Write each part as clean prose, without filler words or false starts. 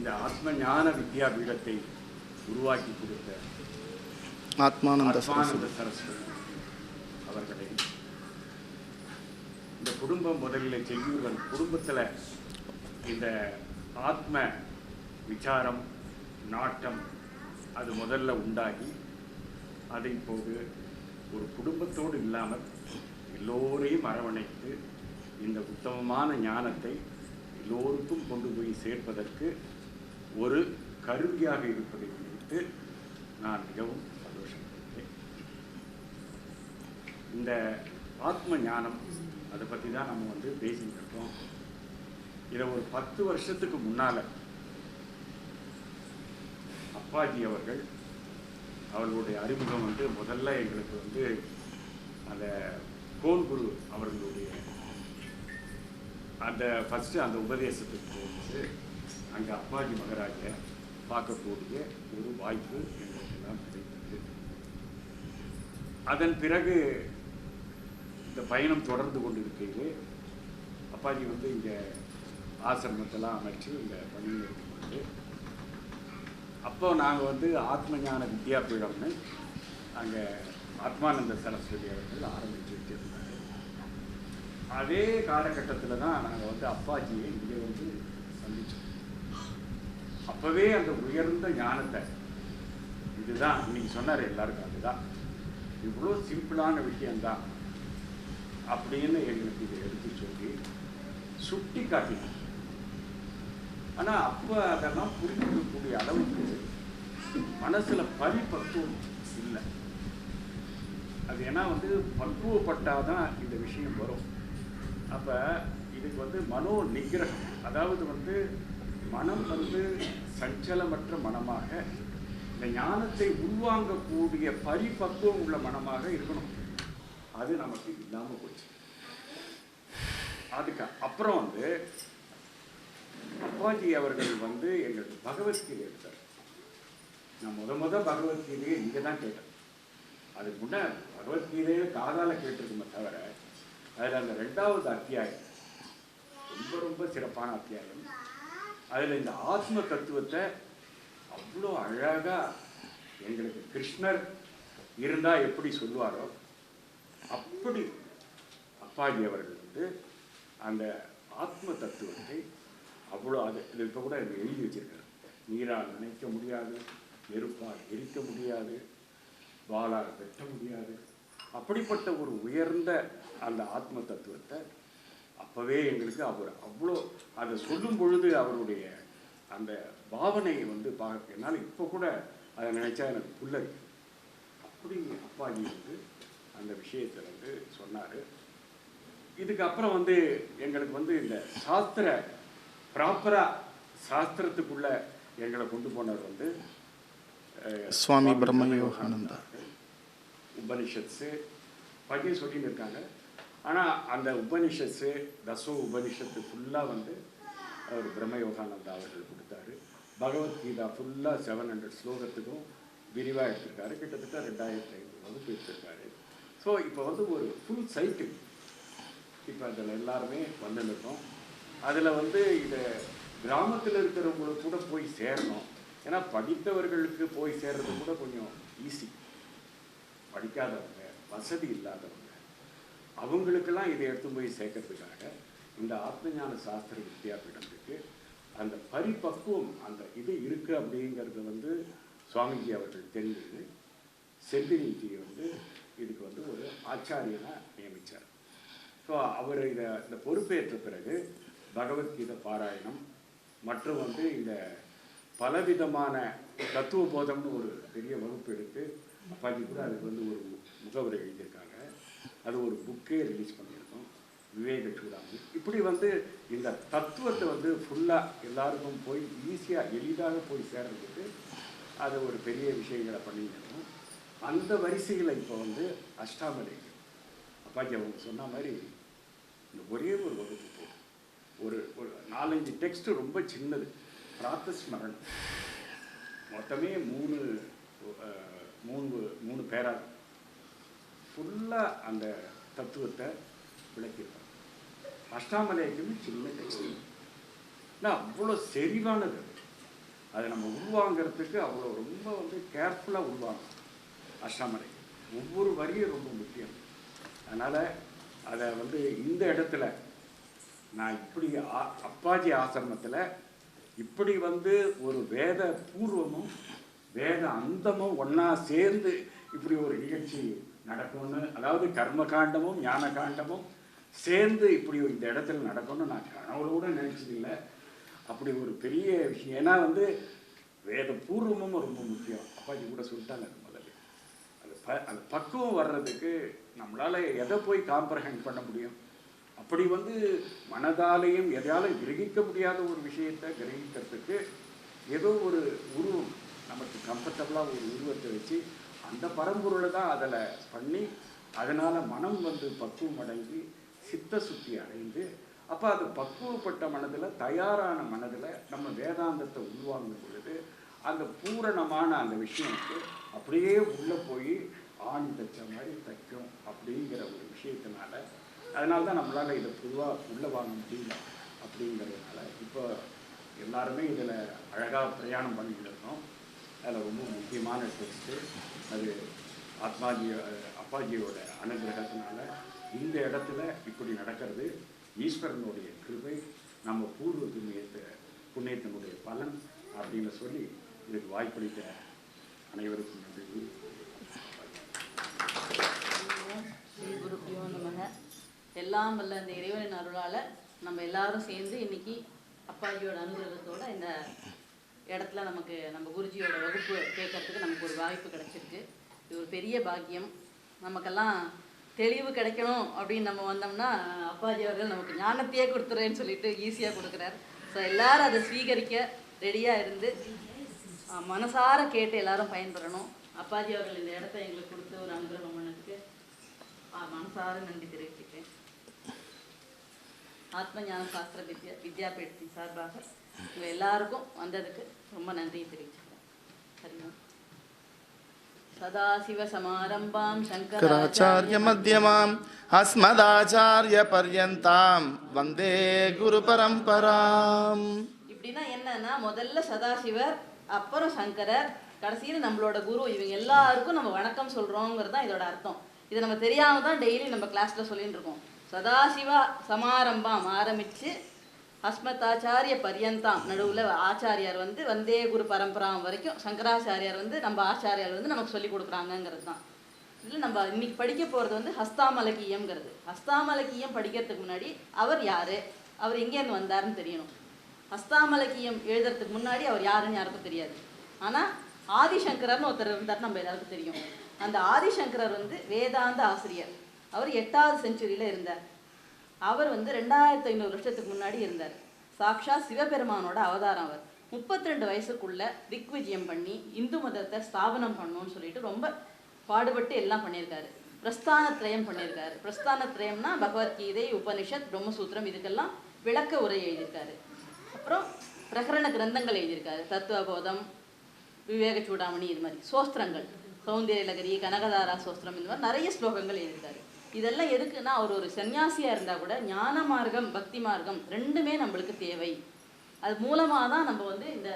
இந்த ஆத்ம ஞான வித்யாபீடத்தை உருவாக்கி கொடுத்த ஆத்மானந்த சரஸ்வதி அவர்களை இந்த குடும்பம் முதலில் செய்யுங்கள் குடும்பத்தில் இந்த ஆத்ம விசாரம் நாட்டம் அது முதல்ல உண்டாகி அதை இப்போது ஒரு குடும்பத்தோடு இல்லாமல் எல்லோரையும் அரவணைத்து இந்த உத்தமமான ஞானத்தை எல்லோருக்கும் கொண்டு போய் சேர்ப்பதற்கு ஒரு கருவியாக இருப்பதை குறித்து நான் மிகவும் சந்தோஷப்படுகிறேன். இந்த ஆத்ம ஞானம் அதை பற்றி தான் நம்ம பேசிக்கிட்டு இருக்கோம். இதை ஒரு 10 வருஷத்துக்கு முன்னால் அப்பாஜி அவர்களுடைய அறிமுகம் முதல்ல எங்களுக்கு அந்த கோல்குரு அவர்களுடைய அந்த ஃபஸ்ட்டு அந்த உபதேசத்துக்கு போகும்போது அங்கே அப்பாஜி மகராஜை பார்க்கக்கூடிய ஒரு வாய்ப்பு எங்களுக்கு எல்லாம் கிடைத்தது. அதன் பிறகு இந்த பயணம் தொடர்ந்து கொண்டு இருக்கிறது. அப்பாஜி இங்கே ஆசிரமத்தெல்லாம் அமைச்சு இந்த பணியில் இருக்கும்போது அப்போ நாங்கள் ஆத்ம ஞான வித்யாபீடம்னு அங்கே ஆத்மானந்த சரஸ்வதி அவர்கள் ஆரம்பித்து வச்சிருந்தாங்க. அதே காலகட்டத்தில் தான் நாங்கள் அப்பாஜியை இங்கே சந்தித்தோம். அப்போவே அந்த உயர்ந்த ஞானத்தை இதுதான் இன்னைக்கு சொன்னார் எல்லாருக்கும், அதுதான் இவ்வளோ சிம்பிளான விஷயந்தான் அப்படின்னு எங்களுக்கு இதை எடுத்து சொல்லி சுட்டி காட்டினோம். ஆனால் அப்போ அதெல்லாம் புரிஞ்சுக்கக்கூடிய அளவுக்கு மனசில் பரிபக்குவம் இல்லை. அது ஏன்னா பக்குவப்பட்டாதான் இந்த விஷயம் வரும். அப்போ இதுக்கு மனோ நிகிரகம், அதாவது மனம் சஞ்சலமற்ற மனமாக இந்த ஞானத்தை உள்வாங்கக்கூடிய பரிபக்குவம் உள்ள மனமாக இருக்கணும். அது நமக்கு இல்லாமல் போச்சு. அதுக்கு அப்புறம் அப்பாஜி அவர்கள் எங்களுக்கு பகவத்கீதை எடுத்தார். நான் முத பகவத்கீதையை இங்கே தான் கேட்டேன். அதுக்கு முன்னே பகவத்கீதையை காதால் கேட்டிருக்குமே தவிர அதில் அந்த 2வது அத்தியாயம் ரொம்ப ரொம்ப சிறப்பான அத்தியாயம். அதில் இந்த ஆத்ம தத்துவத்தை அவ்வளோ அழகாக எங்களுக்கு கிருஷ்ணர் இருந்தால் எப்படி சொல்லுவாரோ அப்படி அப்பாஜி அவர்கள் அந்த ஆத்ம தத்துவத்தை அவ்வளோ அது இப்போ கூட எழுதி வச்சிருக்காரு. நீரால் நினைக்க முடியாது, நெருப்பால் எரிக்க முடியாது, வாளால் வெட்ட முடியாது, அப்படிப்பட்ட ஒரு உயர்ந்த அந்த ஆத்ம தத்துவத்தை அப்போவே எங்களுக்கு அவர் அவ்வளோ அதை சொல்லும் பொழுது அவருடைய அந்த பாவனையை பார்க்க என்னால் இப்போ கூட அதை நினைச்சா எனக்கு புல்லரி. அப்படி அப்பாஜி அந்த விஷயத்தை சொன்னார். இதுக்கப்புறம் எங்களுக்கு இந்த சாஸ்திர ப்ராப்பராக சாஸ்திரத்துக்குள்ள எங்களை கொண்டு போனவர் சுவாமி பிரம்மயோகானந்தா. உபனிஷத்ஸு பற்றி சொல்லின்னு இருக்காங்க. ஆனால் அந்த உபனிஷத்ஸு உபனிஷத்து ஃபுல்லாக அவர் பிரம்மயோகானந்தா அவர்கள் கொடுத்தாரு. பகவத்கீதா ஃபுல்லாக 700 ஸ்லோகத்துக்கும் விரிவாக எடுத்திருக்காரு. கிட்டத்தட்ட 2500 வகுப்பு எடுத்திருக்காரு. ஸோ இப்போ ஒரு ஃபுல் சைக்கிள் இப்போ அதில் எல்லாருமே வந்துருக்கோம். அதில் இதை கிராமத்தில் இருக்கிறவங்களுக்கு கூட போய் சேரணும். ஏன்னா படித்தவர்களுக்கு போய் சேர்றது கூட கொஞ்சம் ஈஸி. படிக்காதவங்க, வசதி இல்லாதவங்க, அவங்களுக்கெல்லாம் இதை எடுத்து போய் சேர்க்கறதுக்காக இந்த ஆத்மஞான சாஸ்திர வித்யாபீடத்துக்கு அந்த பரிபக்குவம் அந்த இது இருக்குது அப்படிங்கிறது சுவாமிஜி அவர்கள் தெரிஞ்சது. செந்தினிஜியை இதுக்கு ஒரு ஆச்சாரியனாக நியமித்தார். ஸோ அவர் இந்த பொறுப்பேற்ற பிறகு பகவத்கீதை பாராயணம் மற்றும் இந்த பலவிதமான தத்துவ போதம்னு ஒரு பெரிய வகுப்பு எடுத்து அப்பாஜி கூட அதுக்கு ஒரு முகவரை எழுதியிருக்காங்க. அது ஒரு புக்கே ரிலீஸ் பண்ணியிருக்கோம், விவேக சூடாமணி. இப்படி இந்த தத்துவத்தை ஃபுல்லாக எல்லாருக்கும் போய் ஈஸியாக எளிதாக போய் சேர்றதுக்கு அது ஒரு பெரிய விஷயங்களை பண்ணியிருக்கோம். அந்த வரிசையில் இப்போ அஷ்டாமலை அப்பாஜி அவங்க சொன்ன மாதிரி இந்த ஒரே ஒரு வகுப்பு போகும். ஒரு 4-5 டெக்ஸ்ட் ரொம்ப சின்னது, பிராத்தஸ்மரணம் மொத்தமே 3 பேராக ஃபுல்லாக அந்த தத்துவத்தை விளக்கியிருப்பாங்க. அஷ்டாமலைக்குமே சின்ன டெக்ஸ்ட், ஆனால் அவ்வளோ செறிவானது. அதை நம்ம உள்வாங்கிறதுக்கு அவ்வளோ ரொம்ப வந்து கேர்ஃபுல்லாக உள்வாங்கணும். அஷ்டமரை ஒவ்வொரு வரியும் ரொம்ப முக்கியம். அதனால் அதை வந்து இந்த இடத்துல நான் இப்படி அப்பாஜி ஆசிரமத்தில் இப்படி வந்து ஒரு வேத பூர்வமும் வேத அந்தமும் ஒன்றா சேர்ந்து இப்படி ஒரு நிகழ்ச்சி நடக்கும்னு, அதாவது கர்மகாண்டமும் ஞான காண்டமும் சேர்ந்து இப்படி இந்த இடத்துல நடக்கும்னு நான் கனவுல நினச்சதில்லை. அப்படி ஒரு பெரிய விஷயம். ஏன்னா வந்து வேத பூர்வமும் ரொம்ப முக்கியம். அப்பாஜி கூட சொல்லிட்டாங்க முதல்ல. அந்த பக்குவம் வர்றதுக்கு நம்மளால் எதை போய் காம்ப்ரஹெண்ட் பண்ண முடியும்? அப்படி வந்து மனதாலையும் எதாலும் கிரகிக்க முடியாத ஒரு விஷயத்தை கிரகிக்கிறதுக்கு ஏதோ ஒரு உருவம், நமக்கு கம்ஃபர்டபுளாக ஒரு உருவத்தை வச்சு அந்த பரம்பொருளை தான் அதில் பண்ணி அதனால் மனம் வந்து பக்குவம் அடைஞ்சு சித்த சுத்தி அடைந்து, அப்போ அது பக்குவப்பட்ட மனதில் தயாரான மனதில் நம்ம வேதாந்தத்தை உள்வாங்கும் பொழுது அந்த பூரணமான அந்த விஷயத்துக்கு அப்படியே உள்ளே போய் ஆணி தைச்ச மாதிரி தைக்கும் அப்படிங்கிற ஒரு விஷயத்தினால, அதனால தான் நம்மளால் இதை பொதுவாக உள்ளே வாங்க முடியல. அப்படிங்கிறதுனால இப்போ எல்லாருமே இதில் அழகாக பிரயாணம் பண்ணிக்கிட்டு இருக்கோம். அதில் ரொம்ப முக்கியமான டெக்ஸ்ட்டு அது அப்பாஜியோட அனுகிரகத்தினால இந்த இடத்துல இப்படி நடக்கிறது ஈஸ்வரனுடைய கிருபை, நம்ம பூர்வ புண்ணியத்தினுடைய பலன் அப்படின்னு சொல்லி இதுக்கு வாய்ப்பளித்த அனைவருக்கும் நன்றி. குருப்பியோ நமக. எல்லாம் வல்ல அந்த இறைவனின் அருளால் நம்ம எல்லாரும் சேர்ந்து இன்னைக்கு அப்பாஜியோட அனுகிரகத்தோட இந்த இடத்துல நமக்கு நம்ம குருஜியோட வகுப்பு கேட்கறதுக்கு நமக்கு ஒரு வாய்ப்பு கிடைச்சிருக்கு. இது ஒரு பெரிய பாக்கியம். நமக்கெல்லாம் தெளிவு கிடைக்கணும் அப்படின்னு நம்ம வந்தோம்னா அப்பாஜி அவர்கள் நமக்கு ஞானத்தையே கொடுத்துறேன்னு சொல்லிட்டு ஈஸியாக கொடுக்குறாரு. ஸோ எல்லாரும் அதை ஸ்வீகரிக்க ரெடியாக இருந்து மனசார கேட்டு எல்லாரும் பயன்பெறணும். அப்பாஜி அவர்கள் இந்த இடத்த எங்களுக்கு கொடுத்து ஒரு அனுகிரகம் பண்ணதுக்கு மனசார நன்றி தெரிவிச்சுக்கிறேன். ஆத்ம ஞான சாஸ்திர வித்யாபீடத்தின் சார்பாக உங்கள் எல்லாருக்கும் வந்ததுக்கு ரொம்ப நன்றியை தெரிவிச்சுக்கிறேன். சரியா? சதாசிவசமாரம்பாம் சங்கராச்சார்ய மத்தியமாம் அஸ்மதாச்சார்ய பர்யந்தாம் வந்தே குரு பரம்பராம். இப்படின்னா என்னன்னா, முதல்ல சதாசிவர், அப்புறம் சங்கரர், கடைசியில் நம்மளோட குரு, இவங்க எல்லாருக்கும் நம்ம வணக்கம் சொல்றோங்கிறது தான் இதோட அர்த்தம். இதை நம்ம தெரியாம தான் டெய்லி நம்ம கிளாஸ்ல சொல்லிட்டு இருக்கோம். சதாசிவ சமாரம்பாம் ஆரம்பிச்சு அஸ்மதாச்சாரிய பர்யந்தாம் நடுவில் ஆச்சாரியார் வந்து வந்தே குரு பரம்பராம் வரைக்கும் சங்கராச்சாரியார் வந்து நம்ம ஆச்சாரியார் வந்து நமக்கு சொல்லி கொடுக்குறாங்கங்கிறது தான். இதில் நம்ம இன்னைக்கு படிக்க போகிறது வந்து ஹஸ்தாமலகீயம்ங்கிறது. ஹஸ்தாமலகீயம் படிக்கிறதுக்கு முன்னாடி அவர் யார், அவர் எங்கேருந்து வந்தாருன்னு தெரியணும். ஹஸ்தாமலகீயம் எழுதுறதுக்கு முன்னாடி அவர் யாருன்னு யாருக்கும் தெரியாது. ஆனால் ஆதிசங்கரர்னு ஒருத்தர் இருந்தார், நம்ம எல்லாருக்கும் தெரியும். அந்த ஆதிசங்கரர் வந்து வேதாந்த ஆசிரியர். அவர் 8வது செஞ்சுரியில் இருந்தார். அவர் வந்து 2500 வருஷத்துக்கு முன்னாடி இருந்தார். சாக்ஷா சிவபெருமானோட அவதாரம். அவர் 32 வயசுக்குள்ள திக்விஜயம் பண்ணி இந்து மதத்தை ஸ்தாபனம் பண்ணணும்னு சொல்லிட்டு ரொம்ப பாடுபட்டு எல்லாம் பண்ணியிருக்காரு. பிரஸ்தானத்ரயம் பண்ணியிருக்காரு. பிரஸ்தானத்ரயம்னா பகவத்கீதை, உபனிஷத், பிரம்மசூத்திரம், இதுக்கெல்லாம் விளக்க உரை எழுதியிருக்காரு. அப்புறம் பிரகரண கிரந்தங்கள் எழுதியிருக்காரு. தத்துவபோதம், விவேக சூடாமணி, இது மாதிரி சோஸ்திரங்கள், சௌந்தர்யலகரி, கனகதாரா சோஸ்திரம், இந்த மாதிரி நிறைய ஸ்லோகங்கள் எழுதியிருக்காரு. இதெல்லாம் எதுக்குன்னா, அவர் ஒரு சன்னியாசியாக இருந்தால் கூட ஞான மார்க்கம் பக்தி மார்க்கம் ரெண்டுமே நம்மளுக்கு தேவை. அது மூலமாக தான் நம்ம வந்து இந்த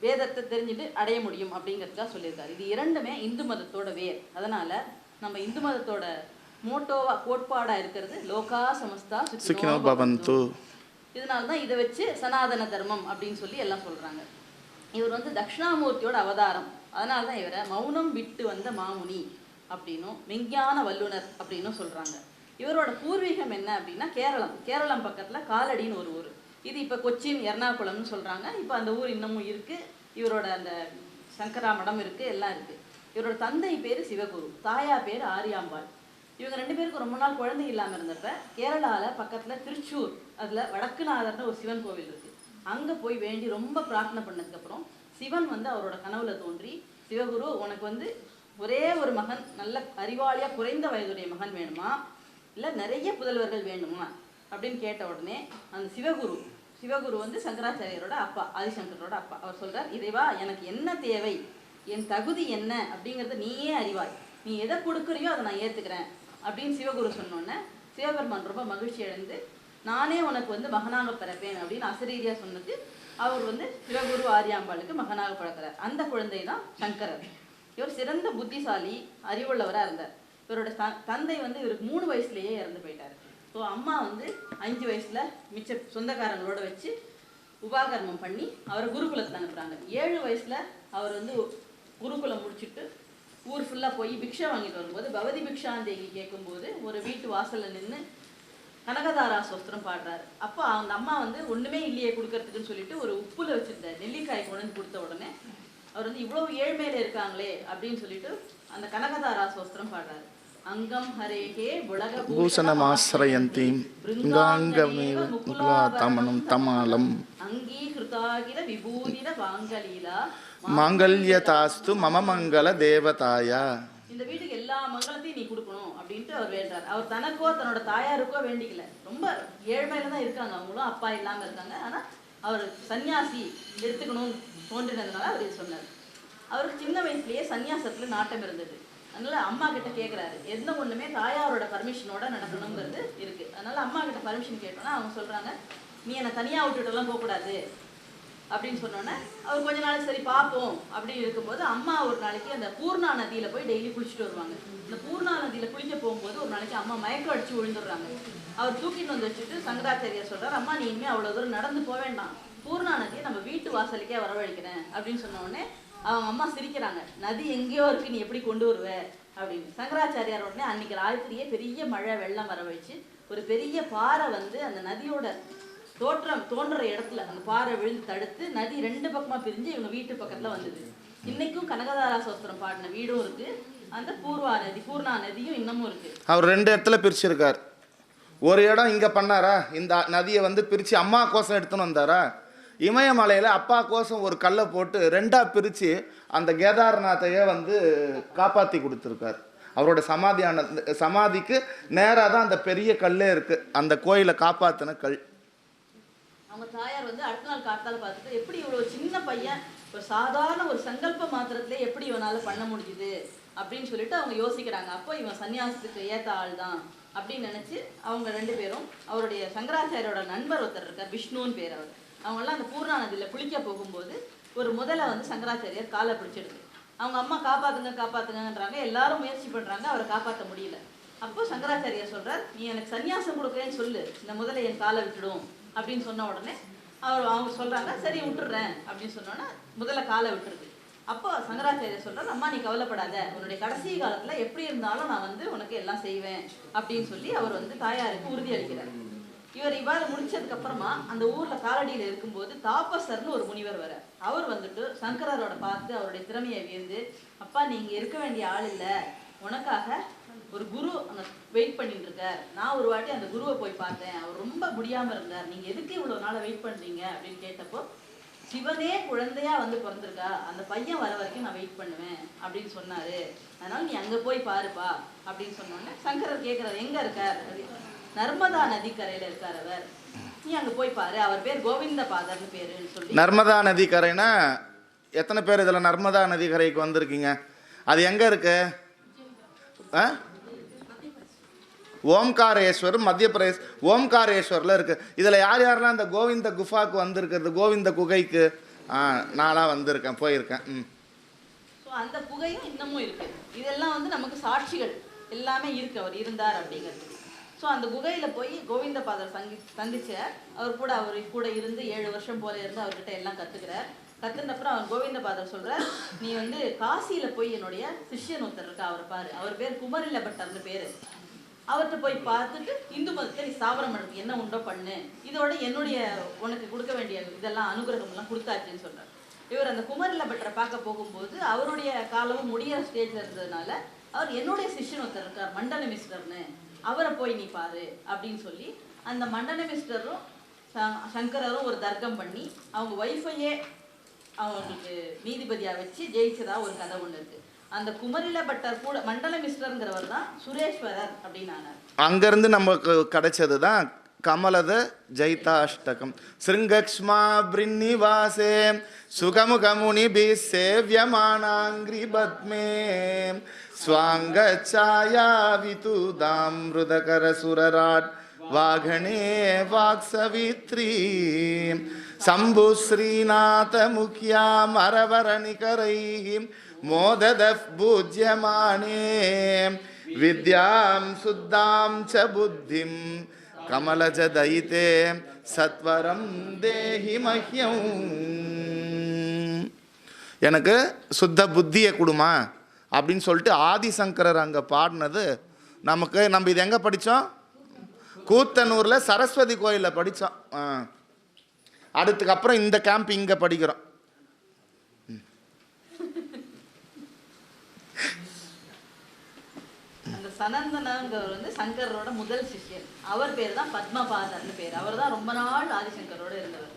வேதத்தை தெரிஞ்சுட்டு அடைய முடியும் அப்படிங்கிறதுக்காக சொல்லியிருக்காரு. இது இரண்டுமே இந்து மதத்தோட வேர். அதனால் நம்ம இந்து மதத்தோட மோட்டோவா கோட்பாடாக இருக்கிறது லோகா சமஸ்தா சுகினோ பவந்து. இதனால தான் இதை வச்சு சனாதன தர்மம் அப்படின்னு சொல்லி எல்லாம் சொல்கிறாங்க. இவர் வந்து தட்சிணாமூர்த்தியோட அவதாரம். அதனால தான் இவரை மௌனம் விட்டு வந்த மாமுனி அப்படின்னும் விஞ்ஞான வல்லுனர் அப்படின்னும் சொல்கிறாங்க. இவரோட பூர்வீகம் என்ன அப்படின்னா கேரளம். கேரளம் பக்கத்தில் காலடின்னு ஒரு ஊர். இது இப்போ கொச்சின், எர்ணாகுளம்னு சொல்கிறாங்க. இப்போ அந்த ஊர் இன்னமும் இருக்குது. இவரோட அந்த சங்கரா மடம் இருக்குது, எல்லாம் இருக்குது. இவரோட தந்தை பேர் சிவகுரு, தாயா பேர் ஆரியாம்பாள். இவங்க 2 பேருக்கும் ரொம்ப நாள் குழந்தை இல்லாமல் இருந்தப்ப கேரளாவில் பக்கத்தில் திருச்சூர், அதில் வடக்குநாதர்னு ஒரு சிவன் கோவில் இருக்குது. அங்கே போய் வேண்டி ரொம்ப பிரார்த்தனை பண்ணதுக்கப்புறம் சிவன் வந்து அவரோட கனவுல தோன்றி, சிவகுரு உனக்கு வந்து ஒரே ஒரு மகன், நல்ல அறிவாளியாக குறைந்த வயதுடைய மகன் வேணுமா, இல்லை நிறைய புதல்வர்கள் வேணுமா அப்படின்னு கேட்ட உடனே அந்த சிவகுரு வந்து சங்கராச்சாரியரோட அப்பா, ஆதிசங்கரோட அப்பா. அவர் சொல்கிறார், இறைவா எனக்கு என்ன தேவை, என் தகுதி என்ன அப்படிங்கிறத நீயே அறிவாய், நீ எதை கொடுக்குறியோ அதை நான் ஏற்றுக்கிறேன் அப்படின்னு சிவகுரு சொன்னோன்னே சிவபெருமான் ரொம்ப மகிழ்ச்சி அடைந்து நானே உனக்கு வந்து மகனாக பிறப்பேன் அப்படின்னு அசரீரியா சொன்னது. அவர் வந்து சிவகுரு ஆரியாம்பாளுக்கு மகனாக பிறக்கிறார். அந்த குழந்தை தான் சங்கரர். இவர் சிறந்த புத்திசாலி, அறிவுள்ளவராக இருந்தார். இவரோட தந்தை வந்து இவருக்கு 3 வயசுலேயே இறந்து போயிட்டார். ஸோ அம்மா வந்து 5 வயசில் மிச்ச சொந்தக்காரங்களோட வச்சு உபாகர்மம் பண்ணி அவரை குருகுலத்தில் அனுப்புகிறாங்க. 7 வயசில் அவர் வந்து குருகுலம் முடிச்சுட்டு ஊர் ஃபுல்லாக போய் பிக்ஷா வாங்கிட்டு வரும்போது பவதி பிக்ஷாந்தேகி கேட்கும்போது ஒரு வீட்டு வாசலில் நின்று கனகதாரா சோஸ்திரம் பாடுறாரு. அப்போ அவங்க அம்மா வந்து ஒன்றுமே இல்லையே கொடுக்கறதுக்குன்னு சொல்லிட்டு ஒரு உப்புல வச்சுருந்த நெல்லிக்காய் கொண்டு வந்து கொடுத்த உடனே அவர் வந்து இவ்வளோ ஏழ்மையில இருக்காங்களே அப்படின்னு சொல்லிட்டு அந்த கனகதாரா சோஸ்திரம் பாடுறாரு. அங்கம் ஹரேகே பூஷணமாஸ்ரயந்தி தமனம் தமாலம் அங்கீகிருதாகில விபூதின வாங்கலீலா மாங்கல்யதாஸ்து மம மங்கள தேவதாயா. இந்த வீட்டுக்கு எல்லா மங்களத்தையும் நீ கொடுக்கணும் அப்படின்ட்டு அவர் வேண்டார். அவர் தனக்கோ தன்னோட தாயாருக்கோ வேண்டிக்கல. ரொம்ப ஏழ்மையில தான் இருக்காங்க, அவங்களும் அப்பா இல்லாம இருக்காங்க. ஆனா அவர் சன்னியாசி எடுத்துக்கணும்னு தோன்றினதுனால அவர் இது சொன்னார். அவருக்கு சின்ன வயசுலயே சன்னியாசத்துல நாட்டம் இருந்தது. அதனால அம்மா கிட்ட கேட்கிறாரு. எந்த ஒண்ணுமே தாயாரோட பர்மிஷனோட நடக்கணுங்கிறது இருக்கு. அதனால அம்மா கிட்ட பர்மிஷன் கேட்டோன்னா அவங்க சொல்றாங்க, நீ என்னை தனியா விட்டுட்டு எல்லாம் போகக்கூடாது அப்படின்னு சொன்னோன்னே அவர் கொஞ்ச நாள் சரி பார்ப்போம் அப்படின்னு இருக்கும்போது அம்மா ஒரு நாளைக்கு அந்த பூர்ணா நதியில போய் டெய்லி குளிச்சுட்டு வருவாங்க. இந்த பூர்ணா நதியில குளிக்க போகும்போது ஒரு நாளைக்கு அம்மா மயக்கம் அடிச்சு விழுந்துடுறாங்க. அவர் தூக்கிட்டு வந்து வச்சுட்டு சங்கராச்சாரியா சொல்றாரு, அம்மா நீ இனிமே அவ்வளவு தூரம் நடந்து போக வேண்டாம், பூர்ணா நதியை நம்ம வீட்டு வாசலுக்கே வரவழைக்கிறேன் அப்படின்னு சொன்ன உடனே அவங்க அம்மா சிரிக்கிறாங்க. நதி எங்கேயோ இருக்கு, நீ எப்படி கொண்டு வருவ அப்படின்னு. சங்கராச்சாரியார் உடனே அன்னைக்கு ராத்திரியே பெரிய மழை வெள்ளம் வர வச்சு ஒரு பெரிய பாறை வந்து அந்த நதியோட தோன்ற இடத்துல அந்த பாறை விழுந்து தடுத்து நதி 2 பக்கமா பிரிஞ்சு இவங்க வீட்டு பக்கத்துல வந்தது. இன்னைக்கும் கனகதாரா சோஸ்திரம் பாடின வீடும் இருக்கு, அந்த பூர்ணா நதியும் இன்னமும் இருக்கு. அவர் 2 இடத்துல பிரிச்சிருக்கார். ஒரு இடம் இங்க பண்ணாரா, இந்த நதியை வந்து பிரிச்சு அம்மா கோசம் எடுத்துன்னு வந்தாரா. இமயமலையில அப்பா கோசம் ஒரு கல்லை போட்டு 2ஆ பிரிச்சு அந்த கேதார்நாத்தையே வந்து காப்பாத்தி கொடுத்துருக்கார். அவரோட சமாதிக்கு நேராக தான் அந்த பெரிய கல்லே இருக்கு, அந்த கோயிலை காப்பாத்தின கல். அவங்க தாயார் வந்து அடுத்த நாள் காத்தால பார்த்துட்டு எப்படி இவ்வளவு சின்ன பையன் ஒரு சாதாரண ஒரு சங்கல்ப மாத்திரத்திலே எப்படி இவனால பண்ண முடியுது அப்படின்னு சொல்லிட்டு அவங்க யோசிக்கிறாங்க. அப்போ இவன் சன்னியாசத்துக்கு ஏத்த ஆள் தான் அப்படின்னு நினைச்சு அவங்க 2 பேரும் அவருடைய சங்கராச்சாரியோட நண்பர் ஒருத்தர் இருக்கார், விஷ்ணுன்னு பேர். அவர் அவங்கெல்லாம் அந்த பூர்ணா நதியில குளிக்க போகும்போது ஒரு முதலை வந்து சங்கராச்சாரியார் காலை பிடிச்சிடுது. அவங்க அம்மா காப்பாத்துங்கன்றாங்க. எல்லாரும் முயற்சி பண்றாங்க, அவரை காப்பாற்ற முடியல. அப்போ சங்கராச்சாரியார் சொல்றார், நீ எனக்கு சன்னியாசம் கொடுக்குறேன்னு சொல்லு, இந்த முதலை என் காலை விட்டுடும் அப்படின்னு சொன்ன உடனே அவங்க சொல்றாங்க, சரி விட்டுடுறேன் அப்படின்னு சொன்னோன்னா முதல்ல காலை விட்டுருது. அப்போ சங்கராச்சாரியர் சொல்றாரு, அம்மா நீ கவலைப்படாத, உன்னுடைய கடைசி காலத்துல எப்படி இருந்தாலும் நான் வந்து உனக்கு எல்லாம் செய்வேன் அப்படின்னு சொல்லி அவர் வந்து தாயாருக்கு உறுதி அளிக்கிறார். இவர் இவ்வாறு முடிச்சதுக்கு அப்புறமா அந்த ஊர்ல காலடியில இருக்கும்போது தாபசர்னு ஒரு முனிவர் வர. அவர் வந்துட்டு சங்கரரோட பார்த்து அவருடைய திறமையை வியந்து, அப்பா நீங்க இருக்க வேண்டிய ஆள் இல்ல, உனக்காக ஒரு குரு அங்க வெயிட் பண்ணிட்டு இருக்கார். நான் ஒரு வாட்டி அந்த குருவை போய் பார்த்தேன், அவர் ரொம்ப முடியாம இருந்தார், நீங்க எதுக்கு இவ்வளவு நாள வெயிட் பண்றீங்க அப்படின்னு கேட்டப்போ, சிவனே குழந்தையா வந்து பிறந்திருக்கா, அந்த பையன் வர வரைக்கும் நான் வெயிட் பண்ணுவேன் அப்படின்னு சொன்னாரு, அதனால நீ அங்க போய் பாருப்பா அப்படின்னு சொன்னோன்னே சங்கரர் கேட்கிறார், எங்க இருக்கார்? நர்மதா நதி கரையில இருக்கார் அவர், நீ அங்க போய் பாரு, அவர் பேர் கோவிந்த பாதர்னு பேருன்னு சொல்லி. நர்மதா நதி கரைனா எத்தனை பேர் இதுல நர்மதா நதி கரைக்கு வந்திருக்கீங்க? அது எங்க இருக்கு? ஓம்காரேஸ்வர், மத்திய பிரதேஷ் ஓம்காரேஸ்வரில் இருக்குது. இதில் யார் யாரெல்லாம் அந்த கோவிந்த குஃபாக்கு வந்திருக்கிறது, கோவிந்த குகைக்கு? நான்லாம் வந்திருக்கேன், போயிருக்கேன். ஸோ அந்த குகையும் இன்னமும் இருக்கு. இதெல்லாம் வந்து நமக்கு சாட்சிகள் எல்லாமே இருக்கு, அவர் இருந்தார் அப்படிங்கிறது. ஸோ அந்த குகையில் போய் கோவிந்த பாதர் சந்திச்சார். அவர் கூட இருந்து 7 வருஷம் போல இருந்து அவர்கிட்ட எல்லாம் கற்றுக்கிறார். கற்றுனப்புறம் அவர் கோவிந்த பாதர் சொல்கிறார், நீ வந்து காசியில் போய் என்னுடைய சிஷ்யன் ஒருத்தர் இருக்கா, அவர் பாரு, அவர் பேர் குமரில பட்டர்னு பேர், அவர்கிட்ட போய் பார்த்துட்டு இந்து மதத்தை நீ ஸ்தாபனம் பண்ணுறதுக்கு என்ன உண்டோ பண்ணு, இதோட என்னுடைய உனக்கு கொடுக்க வேண்டிய இதெல்லாம் அனுகிரகம்லாம் கொடுத்தாச்சுன்னு சொல்கிறார். இவர் அந்த குமரில பட்டரை பார்க்க போகும்போது அவருடைய காலமும் முடிகிற ஸ்டேஜில் இருந்ததுனால அவர் என்னுடைய சிஷ்யன் ஒருத்தர் இருக்கார் மண்டல மிஸ்டர்னு, அவரை போய் நீ பாரு அப்படின்னு சொல்லி அந்த மண்டல மிஸ்டரும் சங்கரரும் ஒரு தர்க்கம் பண்ணி அவங்க ஒய்ஃபையே அவங்களுக்கு நீதிபதியாக வச்சு ஜெயிச்சதா ஒரு கதை ஒன்று இருக்கு. அந்த குமரில பட்டர் கூட மண்டல மிஸ்டர்ங்கிறவர் தான் சுரேஸ்வரர் அப்படின்னு. அங்கிருந்து நமக்கு கிடைச்சது தான் கமலத ஜெயிதாஷ்டகம். சிருங்கக்ஷ்மா பிரின்னிவாசே சுகமுகமுனி சேவியமானாங்கிரி பத்மே ஸ்வாங்க சாயா விதுதாமிருதகர சுரராட் வாகனே வாக்சவித்ரி சம்பு ஸ்ரீநாத முக்கியாம் அரவரணிகரை மோதத பூஜ்யமானே வித்யாம் சுத்தாம் ச புத்திம் கமலஜ தைதே சத்வரம் தேஹி மஹ்யம். எனக்கு சுத்த புத்தியை கொடுமா அப்படின்னு சொல்லிட்டு ஆதிசங்கரர் அங்கே பாடினது நம்ம இது எங்கே படித்தோம்? கூத்தனூரில் சரஸ்வதி கோயிலில் படித்தோம். அடுத்துக்கப்புறம் இந்த கேம்ப் இங்கே படிக்கிறோம். அந்த சனந்தனங்கிறவர் வந்து சங்கரோட முதல் சிஷ்யர். அவர் பேர் தான் பத்மபாதர்னு பேர். அவர் தான் ரொம்ப நாள் ஆதிசங்கரோட இருந்தவர்.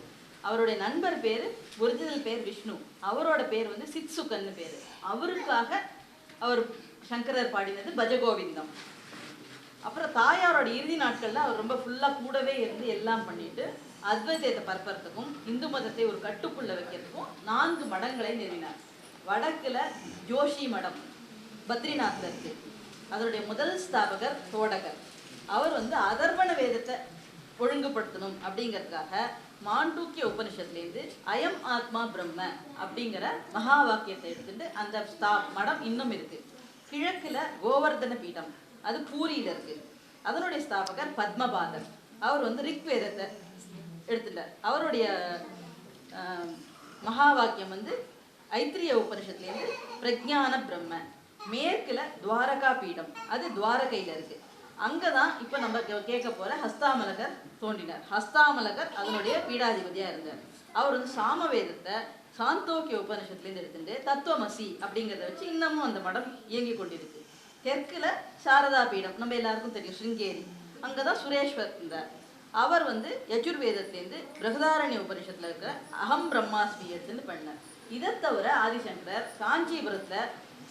அவருடைய நண்பர் பேர், ஒரிஜினல் பேர் விஷ்ணு. அவரோட பேர் வந்து சித்சுகன்னு பேர். அவருக்காக அவர் சங்கரர் பாடினது பஜகோவிந்தம். அப்புறம் தாயாரோட இறுதி நாட்கள்ல அவர் ரொம்ப ஃபுல்லா கூடவே இருந்து எல்லாம் பண்ணிட்டு அத்வைதத்தை பரப்புறதுக்கும் இந்து மதத்தை ஒரு கட்டுக்குள்ள வைக்கிறதுக்கும் 4 மடங்களை நிறுவினார். வடக்குல ஜோஷி மடம் பத்ரிநாத்ல இருக்கு. அதனுடைய முதல் ஸ்தாபகர் தோடகர். அவர் வந்து அதர்வண வேதத்தை ஒழுங்குபடுத்தணும் அப்படிங்கிறதுக்காக மாண்டூக்கிய உபனிஷத்துலேருந்து அயம் ஆத்மா பிரம்ம அப்படிங்கிற மகா வாக்கியத்தை எடுத்துட்டு அந்த மடம் இன்னும் இருக்கு. கிழக்குல கோவர்தன பீடம், அது பூரியில இருக்கு. அதனுடைய ஸ்தாபகர் பத்மபாதர். அவர் வந்து ரிக்வேதத்தை எடுத்துட்டார். அவருடைய மகா வாக்கியம் வந்து ஐத்திரிய உபனிஷத்துலேருந்து பிரஜான பிரம்ம. மேற்குல துவாரகா பீடம், அது துவாரகையில இருக்கு. அங்கதான் இப்ப நம்ம கேட்க போற ஹஸ்தாமலகர் தோன்றினார். ஹஸ்தாமலகர் அதனுடைய பீடாதிபதியா இருந்தார். அவர் வந்து சாமவேதத்தை சாந்தோக்கிய உபனிஷத்துலேருந்து எடுத்துட்டு தத்துவமசி அப்படிங்கிறத வச்சு இன்னமும் அந்த மடம் இயங்கி கொண்டிருக்கு. தெற்குல சாரதா பீடம், நம்ம எல்லாருக்கும் தெரியும், ஸ்ருங்கேரி. அங்கதான் சுரேஸ்வர் இருந்தார். அவர் வந்து யஜுர்வேதத்திலேருந்து பிரகதாரண்ய உபனிஷத்துல இருக்கிற அகம் பிரம்மாஸ்மி எடுத்துன்னு பண்ணார். இதை தவிர ஆதிசங்கரர் காஞ்சிபுரத்துல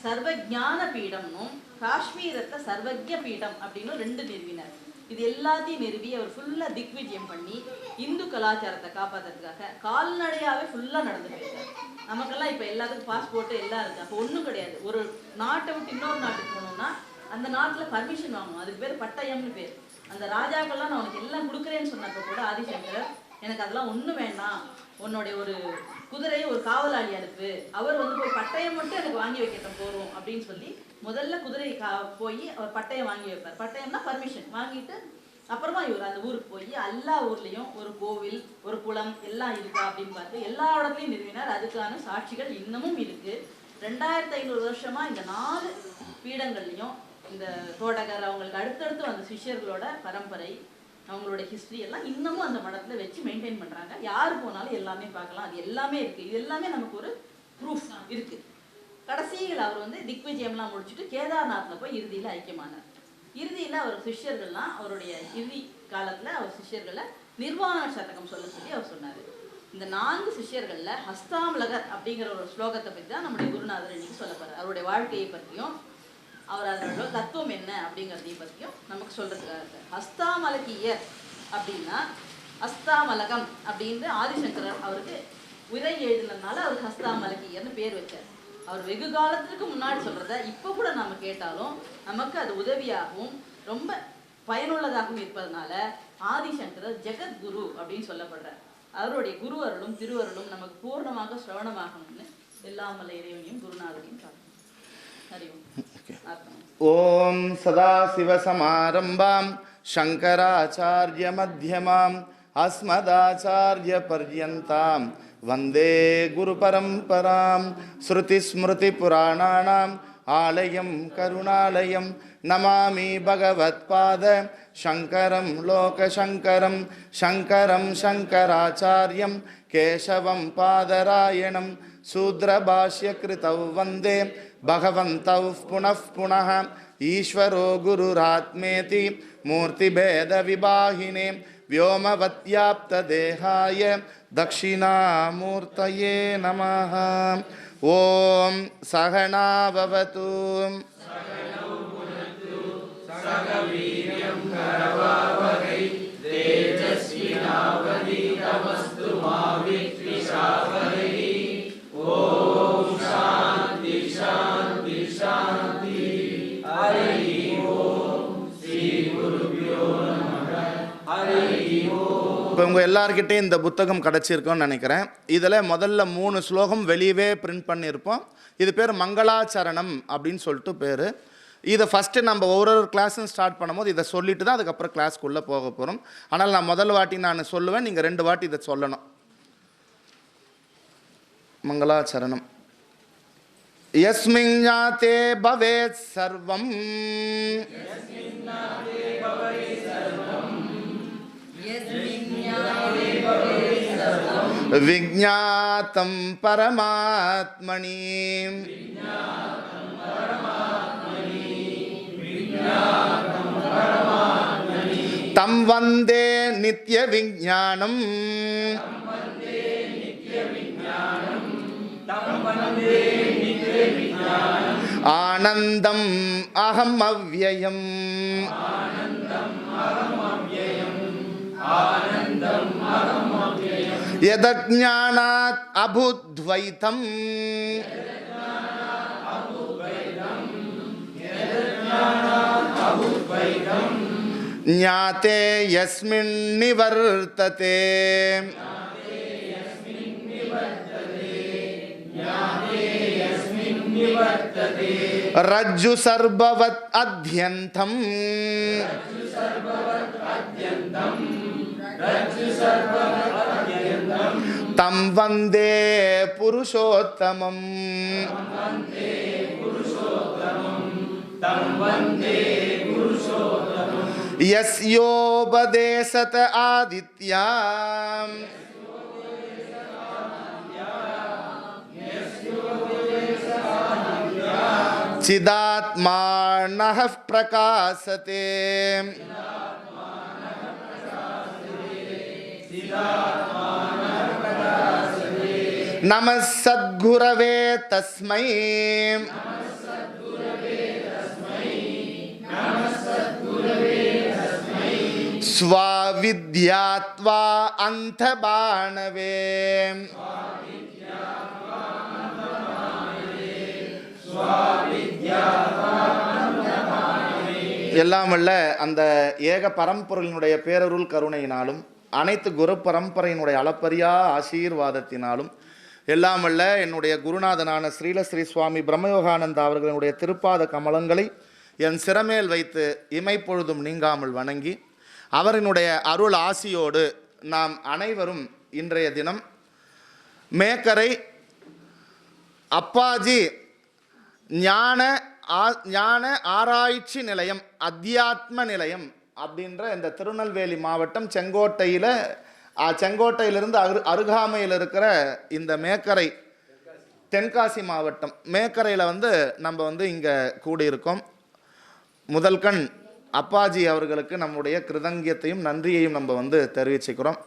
சர்வஜான பீடம்னும் காஷ்மீரத்தை சர்வஜ பீடம் அப்படின்னு 2 நிறுவினார். இது எல்லாத்தையும் நிறுவி அவர் ஃபுல்லா திக்விஜயம் பண்ணி இந்து கலாச்சாரத்தை காப்பாற்றுறதுக்காக கால்நடையாவே ஃபுல்லா நடந்து போயிருக்காரு. நமக்கெல்லாம் இப்ப எல்லாத்துக்கும் பாஸ்போர்ட் எல்லாம் இருக்கு. அப்போ ஒன்றும் கிடையாது. ஒரு நாட்டை விட்டு இன்னொரு நாட்டுக்கு போனோம்னா அந்த நாட்டுல பர்மிஷன் வாங்கணும். அதுக்கு பேர் பட்டயம்னு பேர். அந்த ராஜாக்கள்லாம் நான் உனக்கு எல்லாம் கொடுக்குறேன்னு சொன்னப்ப கூட ஆதிசங்கரர் எனக்கு அதெல்லாம் ஒன்றும் வேண்டாம், உன்னுடைய ஒரு குதிரையை ஒரு காவலாளி அனுப்பு, அவர் வந்து போய் பட்டயம் மட்டும் எனக்கு வாங்கி வைக்கட்டும் போறோம் அப்படின்னு சொல்லி முதல்ல குதிரை போய் அவர் பட்டயம் வாங்கி வைப்பார். பட்டயம்னா பர்மிஷன் வாங்கிட்டு அப்புறமா இவர் அந்த ஊருக்கு போய் எல்லா ஊர்லயும் ஒரு கோவில் ஒரு குளம் எல்லாம் இருக்கா அப்படின்னு பார்த்து எல்லா இடத்துலையும் நிறுவினார். அதுக்கான சாட்சிகள் இன்னமும் இருக்கு. 2500 வருஷமா இந்த 4 பீடங்கள்லையும் இந்த தோடகர் அவங்களுக்கு அடுத்தடுத்து வந்த சிஷ்யர்களோட பரம்பரை அவங்களோட ஹிஸ்டரி எல்லாம் இன்னமும் அந்த மடத்துல வச்சு மெயின்டைன் பண்றாங்க. யாரு போனாலும் எல்லாமே பார்க்கலாம். அது எல்லாமே இருக்கு. இது எல்லாமே நமக்கு ஒரு ப்ரூஃப் இருக்கு. கடைசியில் அவர் வந்து திக்விஜயம்லாம் முடிச்சுட்டு கேதார்நாத்ல போய் இறுதியில ஐக்கியமானார். இறுதியில அவர் சிஷ்யர்கள்லாம் அவருடைய இறுதி காலத்துல அவர் சிஷ்யர்களை நிர்வாண சதகம் சொல்ல சொல்லி அவர் சொன்னாரு. இந்த 4 சிஷ்யர்கள்ல ஹஸ்தாமலகர் அப்படிங்கிற ஒரு ஸ்லோகத்தை பற்றி தான் நம்முடைய குருநாதர் இன்னைக்கு சொல்ல போறார். அவருடைய வாழ்க்கையை பற்றியும் அவர் அதோட தத்துவம் என்ன அப்படிங்கிறதையும் பற்றியும் நமக்கு சொல்றதுக்காக. ஹஸ்தாமலகியர் அப்படின்னா ஹஸ்தாமலகம் அப்படின்னு ஆதிசங்கரர் அவருக்கு உரை எழுதினதுனால அவருக்கு ஹஸ்தாமலகியர்னு பேர் வச்சார். அவர் வெகு காலத்துக்கு முன்னாடி சொல்றத இப்ப கூட நம்ம கேட்டாலும் நமக்கு அது உதவியாகவும் ரொம்ப பயனுள்ளதாகவும் இருப்பதனால ஆதிசங்கரர் ஜெகத்குரு அப்படின்னு சொல்லப்படுறார். அவருடைய குரு அருளும் திருவருளும் நமக்கு பூர்ணமாக சிரவணமாகணும்னு எல்லாம் வல்ல இறைவனையும் குருநாதரையும் காணும். ஓம் சதாசிவசமாரம்பாம் சங்கராச்சார்ய மத்தியமாம் அஸ்மதாச்சார்ய பர்யந்தாம் வந்தே குரு பரம்பராம். ஸ்ருதி ஸ்மிருதி புராணானாம் ஆலயம் கருணாலயம் நமாமி பகவத்பாத சங்கரம் லோகசங்கரம் சங்கரம் சங்கராச்சார்யம் கேசவம் பாதராயணம் சூத்ரபாஷ்யக்ருதௌ வந்தே பகவந்தௌ புனః புனः ஈஸ்வரோ குருராத்மேதி மூர்த்திபேத விபாஹினே व्योमवत्याप्तदेहाय दक्षिणामूर्तये नमः. ओम सहना भवतु सकवीर्यं करवावहै तेजस्विनावधीतमस्तु मा विद्विषावहै. ओम शांति शांति शांति. हरि ओम श्री गुरुभ्यो नमः. உங்கள் எல்லார்கிட்டையும் இந்த புத்தகம் கிடச்சிருக்கோன்னு நினைக்கிறேன். இதில் முதல்ல 3 ஸ்லோகம் வெளியவே பிரிண்ட் பண்ணியிருப்போம். இது பேர் மங்களாச்சரணம் அப்படின்னு சொல்லிட்டு பேர். இதை ஃபஸ்ட்டு நம்ம ஒரு கிளாஸும் ஸ்டார்ட் பண்ணும்போது இதை சொல்லிட்டு தான் அதுக்கப்புறம் கிளாஸ்க்குள்ளே போக போகிறோம். ஆனால் நான் முதல் வாட்டி நான் சொல்லுவேன், நீங்கள் 2 வாட்டி இதை சொல்லணும். மங்களாச்சரணம். யஸ்மின் ஞாதே பவேத் சர்வம் விஜ்ஞாதம் பரமாத்மனி தம் வந்தே நித்ய விஞ்ஞானம் ஆனந்தம் அகம் அவ்யயம். யதஞானாத் அபுத்வைதம் ஞாதே யஸ்மின் நிவர்த்ததே. ரஜ்ஜு சர்பவத் அத்யந்தம் தம் வந்தே புருஷோத்தமம். யஸ்யோபதேசத ஆதித்யாம் சிதாத்மானஹ பிரகாசதே. நமः சத்குரவே தஸ்மை ஸ்வவித்யாத்வா அந்தபாணவே. எல்லாம் வல்ல அந்த ஏக பரம்பொருளினுடைய பேரருள் கருணையினாலும் அனைத்து குரு பரம்பரையினுடைய அளப்பரியா ஆசீர்வாதத்தினாலும் எல்லாம் வல்ல என்னுடைய குருநாதனான ஸ்ரீலஸ்ரீ சுவாமி பிரம்மயோகானந்தா அவர்களுடைய திருப்பாத கமலங்களை என் சிரமேல் வைத்து இமைப்பொழுதும் நீங்காமல் வணங்கி அவரினுடைய அருள் ஆசியோடு நாம் அனைவரும் இன்றைய தினம் மேக்கரை அப்பாஜி ஞான ஆராய்ச்சி நிலையம், அத்தியாத்ம நிலையம் அப்படின்ற இந்த திருநெல்வேலி மாவட்டம் செங்கோட்டையிலிருந்து அருகாமையில் இருக்கிற இந்த மேக்கரை, தென்காசி மாவட்டம் மேக்கரையில் நம்ம இங்கே கூடியிருக்கோம். முதல் கண் அப்பாஜி அவர்களுக்கு நம்முடைய கிருதங்கியத்தையும் நன்றியையும் நம்ம தெரிவிச்சுக்கிறோம்.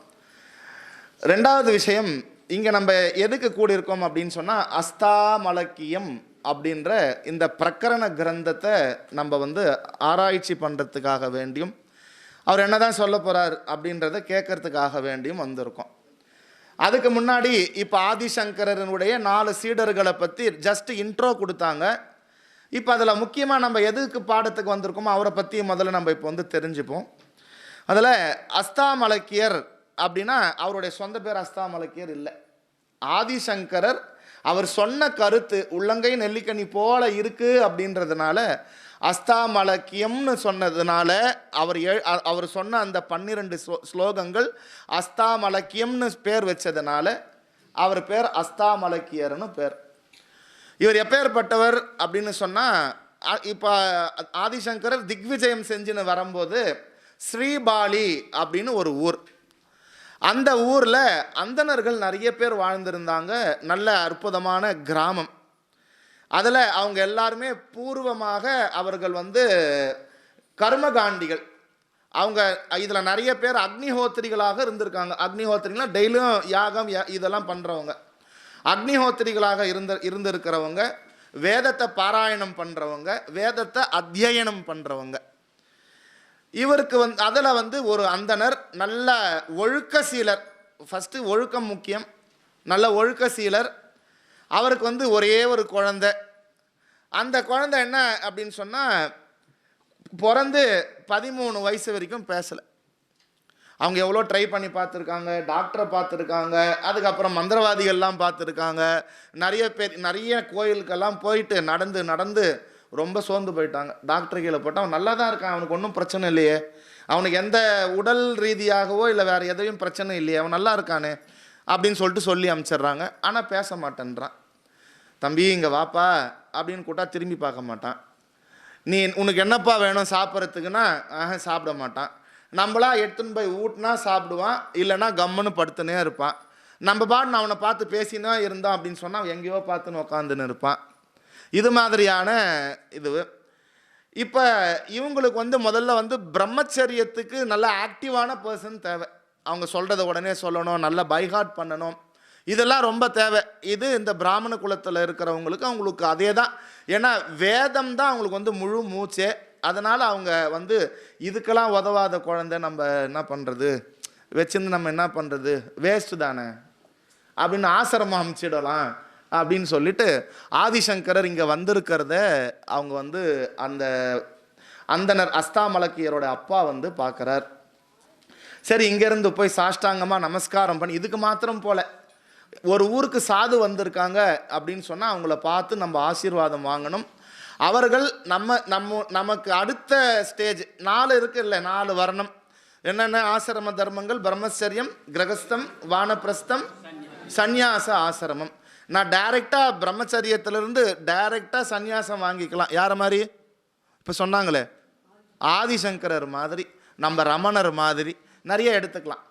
ரெண்டாவது விஷயம், இங்கே நம்ம எதுக்கு கூடியிருக்கோம் அப்படின்னு சொன்னால் அஸ்தாமலக்கியம் அப்படின்ற இந்த பிரகரண கிரந்தத்தை நம்ம ஆராய்ச்சி பண்ணுறதுக்காக வேண்டியும் அவர் என்னதான் சொல்ல போகிறார் அப்படின்றத கேட்கறதுக்காக வேண்டியும் வந்திருக்கோம். அதுக்கு முன்னாடி இப்போ ஆதிசங்கரனுடைய 4 சீடர்களை பற்றி ஜஸ்ட் இன்ட்ரோ கொடுத்தாங்க. இப்போ அதில் முக்கியமாக நம்ம எதுக்கு பாடத்துக்கு வந்திருக்கோமோ அவரை பற்றி முதல்ல நம்ம இப்போ தெரிஞ்சுப்போம். அதில் அஸ்தாமலக்கியர் அப்படின்னா அவருடைய சொந்த பேர் அஸ்தாமலக்கியர் இல்லை. ஆதிசங்கரர் அவர் சொன்ன கருத்து உள்ளங்கை நெல்லிக்கனி போல இருக்கு அப்படின்றதுனால அஸ்தாமலக்கியம்னு சொன்னதுனால அவர் சொன்ன அந்த 12 ஸ்லோகங்கள் அஸ்தாமலக்கியம்னு பேர் வச்சதுனால அவர் பேர் அஸ்தாமலக்கியர்னு பேர். இவர் எப்பேற்பட்டவர் அப்படின்னு சொன்னால், இப்போ ஆதிசங்கரர் திக்விஜயம் செஞ்சுன்னு வரும்போது ஸ்ரீபாலி அப்படின்னு ஒரு ஊர், அந்த ஊரில் அந்தணர்கள் நிறைய பேர் வாழ்ந்திருந்தாங்க. நல்ல அற்புதமான கிராமம். அதில் அவங்க எல்லாருமே பூர்வமாக அவர்கள் கர்மகாண்டிகள். அவங்க இதில் நிறைய பேர் அக்னிஹோத்திரிகளாக இருந்திருக்காங்க. அக்னிஹோத்திரிகள்னா டெய்லியும் யாகம் இதெல்லாம் பண்ணுறவங்க. அக்னிஹோத்திரிகளாக இருந்திருக்கிறவங்க, வேதத்தை பாராயணம் பண்ணுறவங்க, வேதத்தை அத்தியனம் பண்ணுறவங்க. இவருக்கு அதில் ஒரு அந்தனர் நல்ல ஒழுக்க சீலர். ஃபஸ்ட்டு ஒழுக்கம் முக்கியம். நல்ல ஒழுக்க சீலர். அவருக்கு ஒரே ஒரு குழந்தை. அந்த குழந்தை என்ன அப்படின்னு சொன்னால், பிறந்து 13 வயசு வரைக்கும் பேசலை. அவங்க எவ்வளோ ட்ரை பண்ணி பார்த்துருக்காங்க, டாக்டரை பார்த்துருக்காங்க, அதுக்கப்புறம் மந்திரவாதிகள்லாம் பார்த்துருக்காங்க, நிறைய கோயிலுக்கெல்லாம் போயிட்டு நடந்து நடந்து ரொம்ப சோர்ந்து போயிட்டாங்க. டாக்டர் கீழே போட்டு அவன் நல்லா தான் இருக்கான், அவனுக்கு ஒன்றும் பிரச்சனை இல்லையே, அவனுக்கு எந்த உடல் ரீதியாகவோ இல்லை வேறு எதையும் பிரச்சனை இல்லையே, அவன் நல்லா இருக்கானே அப்படின்னு சொல்லிட்டு சொல்லி அனுப்பிச்சிடுறாங்க. ஆனால் பேச மாட்டேன்றான். தம்பி இங்கே வாப்பா அப்படின்னு கூட்டா திரும்பி பார்க்க மாட்டான். உனக்கு என்னப்பா வேணும் சாப்பிட்றதுக்குன்னா சாப்பிட மாட்டான். நம்மளா எடுத்துன்னு போய் ஊட்டினா சாப்பிடுவான், இல்லைன்னா கம்முன்னு படுத்துனே இருப்பான். நம்ம பாட்டு அவனை பார்த்து பேசினா இருந்தான் அப்படின்னு சொன்னால் அவன் எங்கேயோ பார்த்துன்னு உக்காந்துன்னு இருப்பான். இது மாதிரியான இது. இப்போ இவங்களுக்கு முதல்ல பிரம்மச்சரியத்துக்கு நல்ல ஆக்டிவான பர்சன் தேவை. அவங்க சொல்கிறத உடனே சொல்லணும், நல்லா பைஹார்ட் பண்ணணும், இதெல்லாம் ரொம்ப தேவை. இது இந்த பிராமண குலத்தில் இருக்கிறவங்களுக்கு அவங்களுக்கு அதே தான். ஏன்னா வேதம் தான் அவங்களுக்கு முழு மூச்சே. அதனால் அவங்க இதுக்கெல்லாம் உதவாத குழந்தை நம்ம என்ன பண்ணுறது, வச்சிருந்து நம்ம என்ன பண்ணுறது, வேஸ்ட்டு தானே அப்படின்னு ஆசிரமம் அமைச்சிடலாம் அப்படின்னு சொல்லிட்டு ஆதிசங்கரர் இங்கே வந்திருக்கிறத அவங்க அந்த அந்தனர் அஸ்தாமலக்கியரோட அப்பா பார்க்குறார். சரி இங்கேருந்து போய் சாஷ்டாங்கமாக நமஸ்காரம் பண்ணி, இதுக்கு மாத்திரம் போல ஒரு ஊருக்கு சாது வந்திருக்காங்க அப்படின்னு சொன்னால் அவங்கள பார்த்து நம்ம ஆசீர்வாதம் வாங்கணும். அவர்கள் நமக்கு அடுத்த ஸ்டேஜ் 4 இருக்குல்ல, 4 வர்ணம் என்னென்ன ஆசிரம தர்மங்கள், பிரம்மச்சரியம், கிரகஸ்தம், வானப்பிரஸ்தம், சந்நியாச ஆசிரமம். நான் டைரெக்டாக பிரம்மச்சரியத்திலிருந்து டைரெக்டாக சந்நியாசம் வாங்கிக்கலாம். யாரை மாதிரி இப்போ சொன்னாங்களே ஆதிசங்கரர் மாதிரி, நம்ம ரமணர் மாதிரி நிறைய எடுத்துக்கலாம்.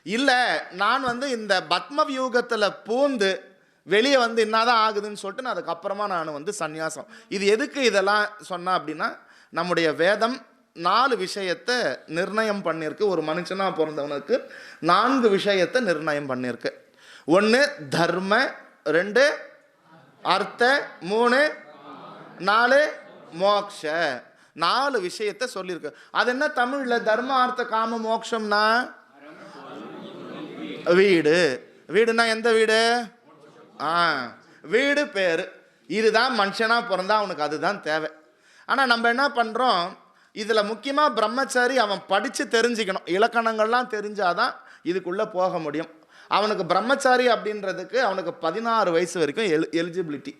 இல்லை நான் இந்த பத்ம வியூகத்தில் பூந்து வெளியே என்னதான் ஆகுதுன்னு சொல்லிட்டு நான் அதுக்கப்புறமா நான் சந்நியாசம். இது எதுக்கு இதெல்லாம் சொன்னா அப்படின்னா, நம்முடைய வேதம் 4 விஷயத்தை நிர்ணயம் பண்ணியிருக்கு. ஒரு மனுஷனாக பிறந்தவனுக்கு 4 விஷயத்தை நிர்ணயம் பண்ணியிருக்கு. 1 தர்ம, 2 அர்த்த, 3 4 மோக்ஷ. 4 விஷயத்தை சொல்லியிருக்கு. அது என்ன தமிழில் தர்ம அர்த்த காம மோக்ஷம்னா வீடு. வீடுனா எந்த வீடு? வீடு பேர். இதுதான் மனுஷனாக பிறந்தா அவனுக்கு அதுதான் தேவை. ஆனால் நம்ம என்ன பண்ணுறோம், இதில் முக்கியமாக பிரம்மச்சாரி அவன் படித்து தெரிஞ்சுக்கணும், இலக்கணங்கள்லாம் தெரிஞ்சாதான் இதுக்குள்ளே போக முடியும். அவனுக்கு பிரம்மச்சாரி அப்படின்றதுக்கு அவனுக்கு 16 வயசு வரைக்கும் எலிஜிபிலிட்டி.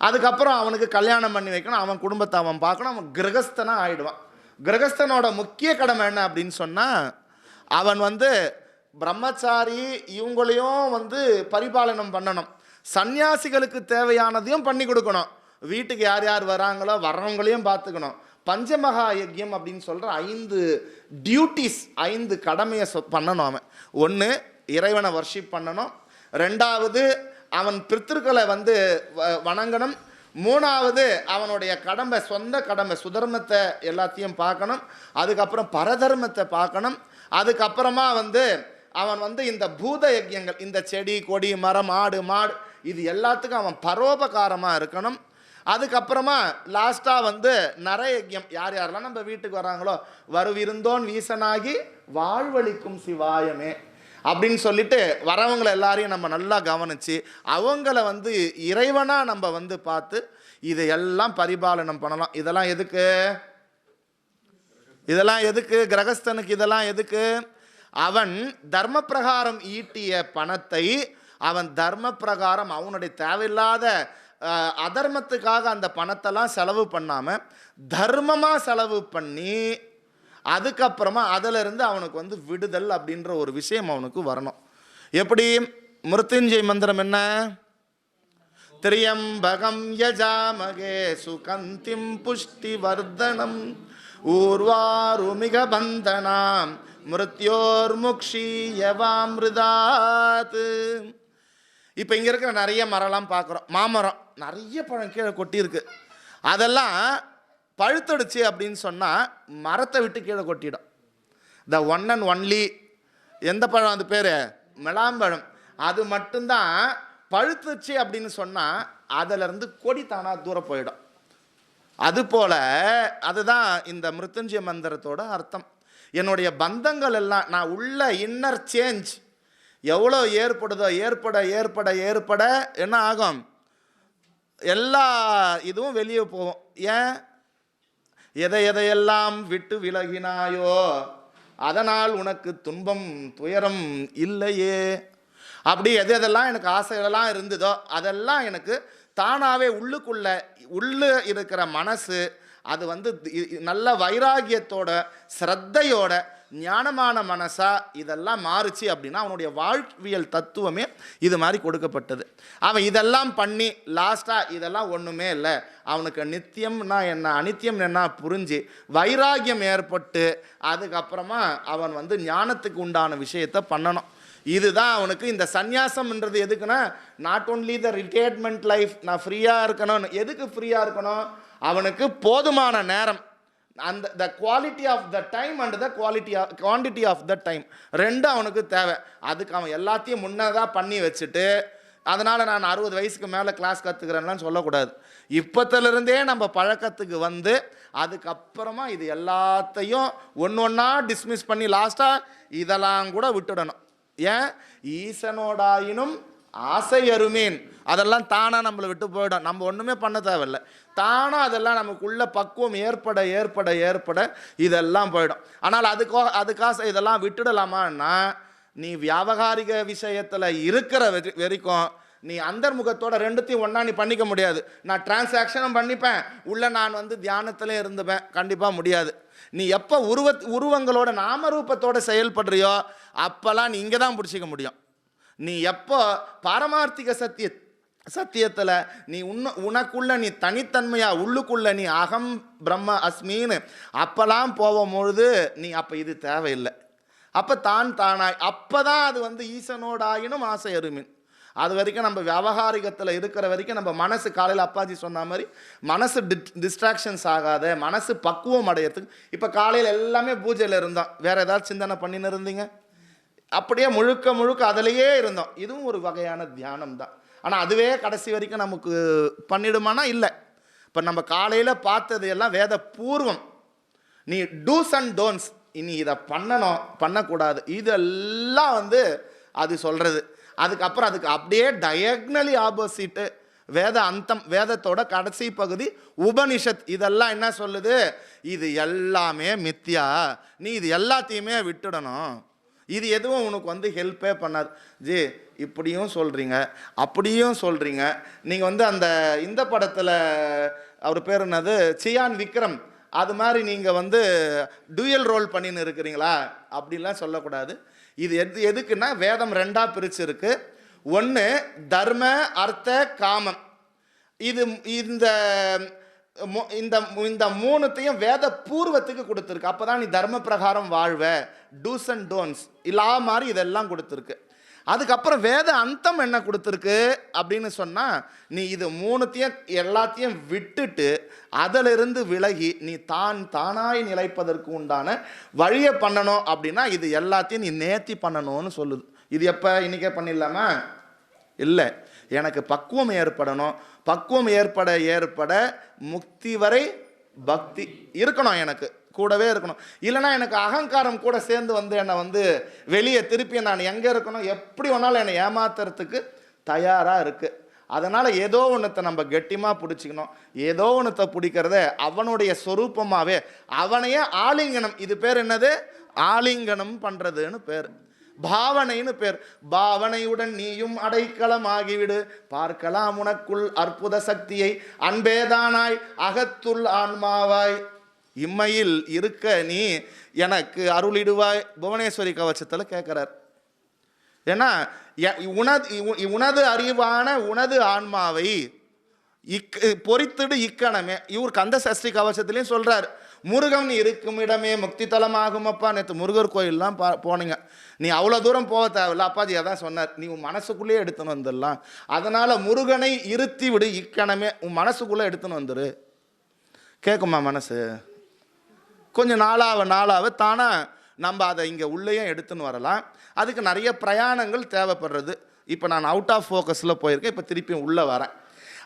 அதுக்கப்புறம் அவனுக்கு கல்யாணம் பண்ணி வைக்கணும், அவன் குடும்பத்தை அவன் பார்க்கணும், அவன் கிரகஸ்தனாக ஆகிடுவான். கிரகஸ்தனோட முக்கிய கடமை என்ன அப்படின்னு சொன்னால், அவன் பிரம்மச்சாரி இவங்களையும் பரிபாலனம் பண்ணணும், சன்னியாசிகளுக்கு தேவையானதையும் பண்ணி கொடுக்கணும், வீட்டுக்கு யார் யார் வராங்களோ வர்றவங்களையும் பார்த்துக்கணும். பஞ்சமகா யஜ்யம் அப்படின்னு சொல்கிற 5 டியூட்டிஸ், 5 கடமையை பண்ணணும் அவன். 1 இறைவனை வர்ஷிப் பண்ணணும், 2வது அவன் பித்ருக்களை வணங்கணும், 3வது அவனுடைய கடமை, சொந்த கடமை சுதர்மத்தை எல்லாத்தையும் பார்க்கணும், அதுக்கப்புறம் பரதர்மத்தை பார்க்கணும், அதுக்கப்புறமா அவன் இந்த பூத யஜ்யங்கள், இந்த செடி கொடி மரம் ஆடு மாடு இது எல்லாத்துக்கும் அவன் பரோபகாரமாக இருக்கணும். அதுக்கப்புறமா லாஸ்ட்டாக நர யஜ்யம், யார் யாரெல்லாம் நம்ம வீட்டுக்கு வராங்களோ வருவிருந்தோன் வீசனாகி வாழ்வழிக்கும் சிவாயமே அப்படின்னு சொல்லிட்டு வரவங்களை எல்லாரையும் நம்ம நல்லா கவனித்து அவங்கள இறைவனாக நம்ம பார்த்து இதையெல்லாம் பரிபாலனம் பண்ணலாம். இதெல்லாம் எதுக்கு? இதெல்லாம் எதுக்கு? கிரகஸ்தனுக்கு இதெல்லாம் எதுக்கு? அவன் தர்ம பிரகாரம் ஈட்டிய பணத்தை அவன் தர்ம பிரகாரம் அவனுடைய தேவையில்லாத அதர்மத்துக்காக அந்த பணத்தெல்லாம் செலவு பண்ணாமல் தர்மமாக செலவு பண்ணி அதுக்கப்புறமா அதிலிருந்து அவனுக்கு விடுதல் அப்படின்ற ஒரு விஷயம் அவனுக்கு வரணும். எப்படி? மிருத்யுஞ்சய மந்திரம் என்ன? திரியம்பகம் யஜாமகே சுகந்திம் புஷ்டி வர்தனம் ஊர்வாருமிக பந்தனாம் மிருத்யோர் முக்ஷீயவாமிருதாத். இப்போ இங்கே இருக்கிற நிறைய மரம்லாம் பார்க்குறோம், மாமரம் நிறைய பழம் கீழே கொட்டியிருக்கு. அதெல்லாம் பழுத்தடிச்சு அப்படின்னு சொன்னால் மரத்தை விட்டு கீழே கொட்டிடும். த ஒன் அண்ட் ஒன்லி எந்த பழம்? அது பேர் மிளாம்பழம். அது மட்டும்தான் பழுத்துச்சு அப்படின்னு சொன்னால் அதிலிருந்து கொடி தானாக தூரம் போயிடும். அதுபோல் அதுதான் இந்த மிருத்யுஞ்சய மந்திரத்தோட அர்த்தம். என்னுடைய பந்தங்கள் எல்லாம் நான் உள்ள இன்னர் சேஞ்ச் எவ்வளோ ஏற்படுதோ ஏற்பட ஏற்பட ஏற்பட என்ன ஆகும்? எல்லா இதுவும் வெளியே போகும். ஏன்? எதையெல்லாம் விட்டு விலகினாயோ அதனால் உனக்கு துன்பம் துயரம் இல்லையே. அப்படி எது எதெல்லாம் எனக்கு ஆசைகளெல்லாம் இருந்ததோ அதெல்லாம் எனக்கு தானாகவே உள்ளே இருக்கிற மனசு அது வந்து நல்ல வைராகியத்தோட ஸ்ரத்தையோட ஞானமான மனசா இதெல்லாம் மாறுச்சு அப்படின்னா அவனுடைய வாழ்வியல் தத்துவமே இது மாதிரி கொடுக்கப்பட்டது. அவன் இதெல்லாம் பண்ணி லாஸ்ட்டாக இதெல்லாம் ஒன்றுமே இல்லை, அவனுக்கு நித்தியம்னா என்ன அனித்தியம் என்ன புரிஞ்சு வைராகியம் ஏற்பட்டு அதுக்கப்புறமா அவன் வந்து ஞானத்துக்கு உண்டான விஷயத்தை பண்ணணும். இதுதான் அவனுக்கு இந்த சந்நியாசம்ன்றது. எதுக்குன்னா not only the retirement life, நான் ஃப்ரீயாக இருக்கணும்னு. எதுக்கு ஃப்ரீயாக இருக்கணும்? அவனுக்கு போதுமான நேரம், அந்த the quality of the time and the quantity of the time ரெண்டும் அவனுக்கு தேவை. அதுக்கு அவன் எல்லாத்தையும் முன்னதாக பண்ணி வச்சுட்டு அதனால் நான் 60 வயசுக்கு மேலே கிளாஸ் கற்றுக்கிறேன்லாம் சொல்லக்கூடாது. இப்போத்திலிருந்தே நம்ம பழக்கத்துக்கு வந்து அதுக்கப்புறமா இது எல்லாத்தையும் ஒன்று ஒன்றா டிஸ்மிஸ் பண்ணி லாஸ்ட்டாக இதெல்லாம் கூட விட்டுடணும். ஏன்? ஈசனோடாயினும் ஆசை அருமீன், அதெல்லாம் தானாக நம்மளை விட்டு போயிடும். நம்ம ஒன்றுமே பண்ண தேவையில்லை, தானாக அதெல்லாம் நமக்குள்ள பக்குவம் ஏற்பட ஏற்பட ஏற்பட இதெல்லாம் போயிடும். ஆனால் அதுக்காக இதெல்லாம் விட்டுடலாமான்னா நீ வியாபகாரிக விஷயத்தில் இருக்கிற வரைக்கும் நீ அந்தர்முகத்தோட ரெண்டுத்தையும் ஒன்றா நீ பண்ணிக்க முடியாது. நான் டிரான்சாக்ஷனும் பண்ணிப்பேன், உள்ள நான் வந்து தியானத்திலே இருந்துப்பேன், கண்டிப்பாக முடியாது. நீ எப்போ உருவங்களோட நாமரூபத்தோட செயல்படுறியோ அப்போல்லாம் நீ இங்கே தான் பிடிச்சிக்க முடியும். நீ எப்போ பாரமார்த்திக சத்தியத்தில் நீ உனக்குள்ள நீ தனித்தன்மையா உள்ளுக்குள்ள நீ அகம் பிரம்ம அஸ்மின்னு அப்பெல்லாம் போகும்பொழுது நீ அப்போ இது தேவையில்லை. அப்போ தானாய் அப்போ தான் அது வந்து ஈசனோடாயினும் ஆசை அருமின். அது வரைக்கும் நம்ம வியாபகாரிகத்தில் இருக்கிற வரைக்கும் நம்ம மனசு காலையில் அப்பாஜி சொன்ன மாதிரி மனசு டிஸ்ட்ராக்ஷன்ஸ் ஆகாத மனசு பக்குவம் அடையிறதுக்கு. இப்போ காலையில் எல்லாமே பூஜையில் இருந்தோம், வேறு ஏதாவது சிந்தனை பண்ணின்னு இருந்தீங்க? அப்படியே முழுக்க அதிலேயே இருந்தோம். இதுவும் ஒரு வகையான தியானம் தான். ஆனால் அதுவே கடைசி வரைக்கும் நமக்கு பண்ணிடுமானா இல்லை. இப்போ நம்ம காலையில் பார்த்தது எல்லாம் வேத பூர்வம். நீ டூஸ் அண்ட் டோன்ட்ஸ், இனி இதை பண்ணணும் பண்ணக்கூடாது இதெல்லாம் வந்து அது சொல்கிறது. அதுக்கப்புறம் அதுக்கு அப்படியே டயக்னலி ஆப்போசிட்டு வேதத்தோட கடைசி பகுதி உபனிஷத். இதெல்லாம் என்ன சொல்லுது? இது எல்லாமே மித்யா, நீ இது எல்லாத்தையுமே விட்டுடணும், இது எதுவும் உனக்கு வந்து ஹெல்ப்பே பண்ணாது. ஜி இப்படியும் சொல்கிறீங்க அப்படியும் சொல்கிறீங்க. நீங்கள் வந்து இந்த படத்தில் அவர் பேர் என்னது, சியான் விக்ரம், அது மாதிரி நீங்கள் வந்து டூயல் ரோல் பண்ணின்னு இருக்கிறீங்களா? அப்படிலாம் சொல்லக்கூடாது. இது எதுக்குன்னா வேதம் 2ஆக பிரிச்சிருக்கு. ஒன்று தர்ம அர்த்த காமம். இது இந்த மூணுத்தையும் வேத பூர்வத்துக்கு கொடுத்துருக்கு. அப்போ தான் நீ தர்ம பிரகாரம் வாழ்வ, டூஸ் அண்ட் டோன்ஸ் இல்லா மாதிரி இதெல்லாம் கொடுத்துருக்கு. அதுக்கப்புறம் வேத அந்தம் என்ன கொடுத்துருக்கு அப்படின்னு சொன்னால், நீ இது மூணுத்தையும் எல்லாத்தையும் விட்டுட்டு அதிலிருந்து விலகி நீ தானாய் நிலைப்பதற்கு உண்டான வழியை பண்ணணும். அப்படின்னா இது எல்லாத்தையும் நீ நேர்த்தி பண்ணணும்னு சொல்லுது. இது எப்போ? இன்றைக்கே பண்ணிடலாமா? இல்லை, எனக்கு பக்குவம் ஏற்படணும். பக்குவம் ஏற்பட முக்தி வரை பக்தி இருக்கணும், எனக்கு கூடவே இருக்கணும். இல்லைனா எனக்கு அகங்காரம் கூட சேர்ந்து வந்து என்னை வந்து வெளியே திருப்பி நான் எங்கே இருக்கணும் எப்படி வேணாலும் என்னை ஏமாத்துறதுக்கு தயாராக இருக்குது. அதனால் ஏதோ ஒன்றத்தை நம்ம கெட்டிமாக பிடிச்சிக்கணும். ஏதோ ஒன்றத்தை பிடிக்கிறத அவனுடைய சொரூபமாகவே அவனையே ஆலிங்கனம். இது பேர் என்னது? ஆலிங்கனம் பண்ணுறதுன்னு பேர், பாவனைன்னு பேர். பாவனையுடன் நீயும் அடைக்கலம் ஆகிவிடு, பார்க்கலாம் உனக்குள் அற்புத சக்தியை, அன்பேதானாய் அகத்துள் ஆன்மாவாய், இம்மையில் இருக்க நீ எனக்கு அருளிடுவாய். புவனேஸ்வரி கவச்சத்தில் கேட்குறார். ஏன்னா உனது அறிவான உனது ஆன்மாவை பொறித்திடு இக்கணமே. இவர் கந்த சஷ்டி கவசத்துலேயும் சொல்கிறார், முருகன் இருக்கும் இடமே முக்தி தலமாகும். அப்பா நேற்று முருகர் கோயிலெலாம் போனீங்க, நீ அவ்வளோ தூரம் போக தேவையில்ல. அப்பாஜி அதான் சொன்னார், நீ உன் மனசுக்குள்ளேயே எடுத்துன்னு வந்துடலாம். அதனால் முருகனை இருத்தி விடு இக்கணமே, உன் மனசுக்குள்ளே எடுத்துன்னு வந்துரு. கேட்குமா மனசு? கொஞ்சம் நாளாக தானே நம்ம அதை இங்கே உள்ளேயும் எடுத்துன்னு வரலாம். அதுக்கு நிறைய பிரயாணங்கள் தேவைப்படுறது. இப்போ நான் அவுட் ஆஃப் ஃபோக்கஸில் போயிருக்கேன், இப்போ திருப்பியும் உள்ளே வரேன்.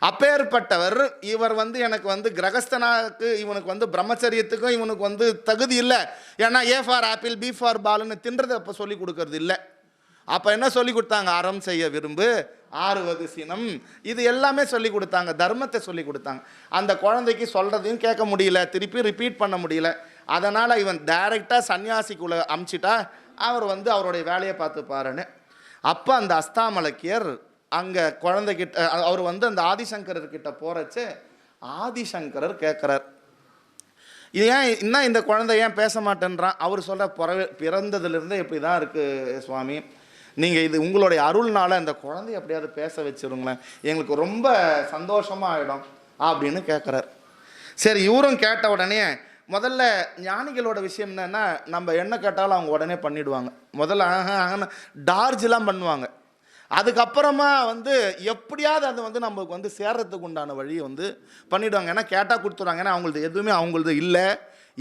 அப்பேற்பட்டவர் இவர் வந்து எனக்கு வந்து கிரகஸ்தனாக்கு இவனுக்கு வந்து பிரம்மச்சரியத்துக்கும் இவனுக்கு வந்து தகுதி இல்லை. ஏன்னா A for apple B for பால்னு தின்றதை அப்போ சொல்லி கொடுக்கறது இல்லை. அப்போ என்ன சொல்லி கொடுத்தாங்க? அறம் செய்ய விரும்பு, ஆறுவது சினம், இது எல்லாமே சொல்லி கொடுத்தாங்க, தர்மத்தை சொல்லி கொடுத்தாங்க. அந்த குழந்தைக்கு சொல்கிறதையும் கேட்க முடியல, திருப்பி ரிப்பீட் பண்ண முடியல. அதனால் இவன் டைரெக்டாக சன்னியாசிக்குள்ளே அமுச்சிட்டா அவர் வந்து அவருடைய வேலையை பார்த்துப்பாருன்னு. அப்போ அந்த அஸ்தாமலக்கியர் அங்கே குழந்தைகிட்ட அவர் வந்து அந்த ஆதிசங்கரர்கிட்ட போகிறச்சு ஆதிசங்கரர் கேட்குறார், ஏன் இன்னும் இந்த குழந்தை ஏன் பேச மாட்டேன்றான். அவர் சொல்கிற பிறந்ததுலேருந்து இப்படி தான் இருக்குது சுவாமி, நீங்கள் இது உங்களுடைய அருள்னால இந்த குழந்தைய எப்படியாவது பேச வச்சுருங்களேன், எங்களுக்கு ரொம்ப சந்தோஷமாக ஆகிடும் அப்படின்னு கேட்குறார். சரி, இவரும் கேட்ட உடனே முதல்ல ஞானிகளோட விஷயம் என்னென்னா, நம்ம என்ன கேட்டாலும் அவங்க உடனே பண்ணிவிடுவாங்க. முதல்ல டார்ஜெலாம் பண்ணுவாங்க. அதுக்கப்புறமா வந்து எப்படியாவது அது வந்து நம்மளுக்கு வந்து சேர்றதுக்கு உண்டான வழியை வந்து பண்ணிவிடுவாங்க. ஏன்னா கேட்டால் கொடுத்துருவாங்க. ஏன்னா அவங்களது எதுவுமே அவங்களது இல்லை,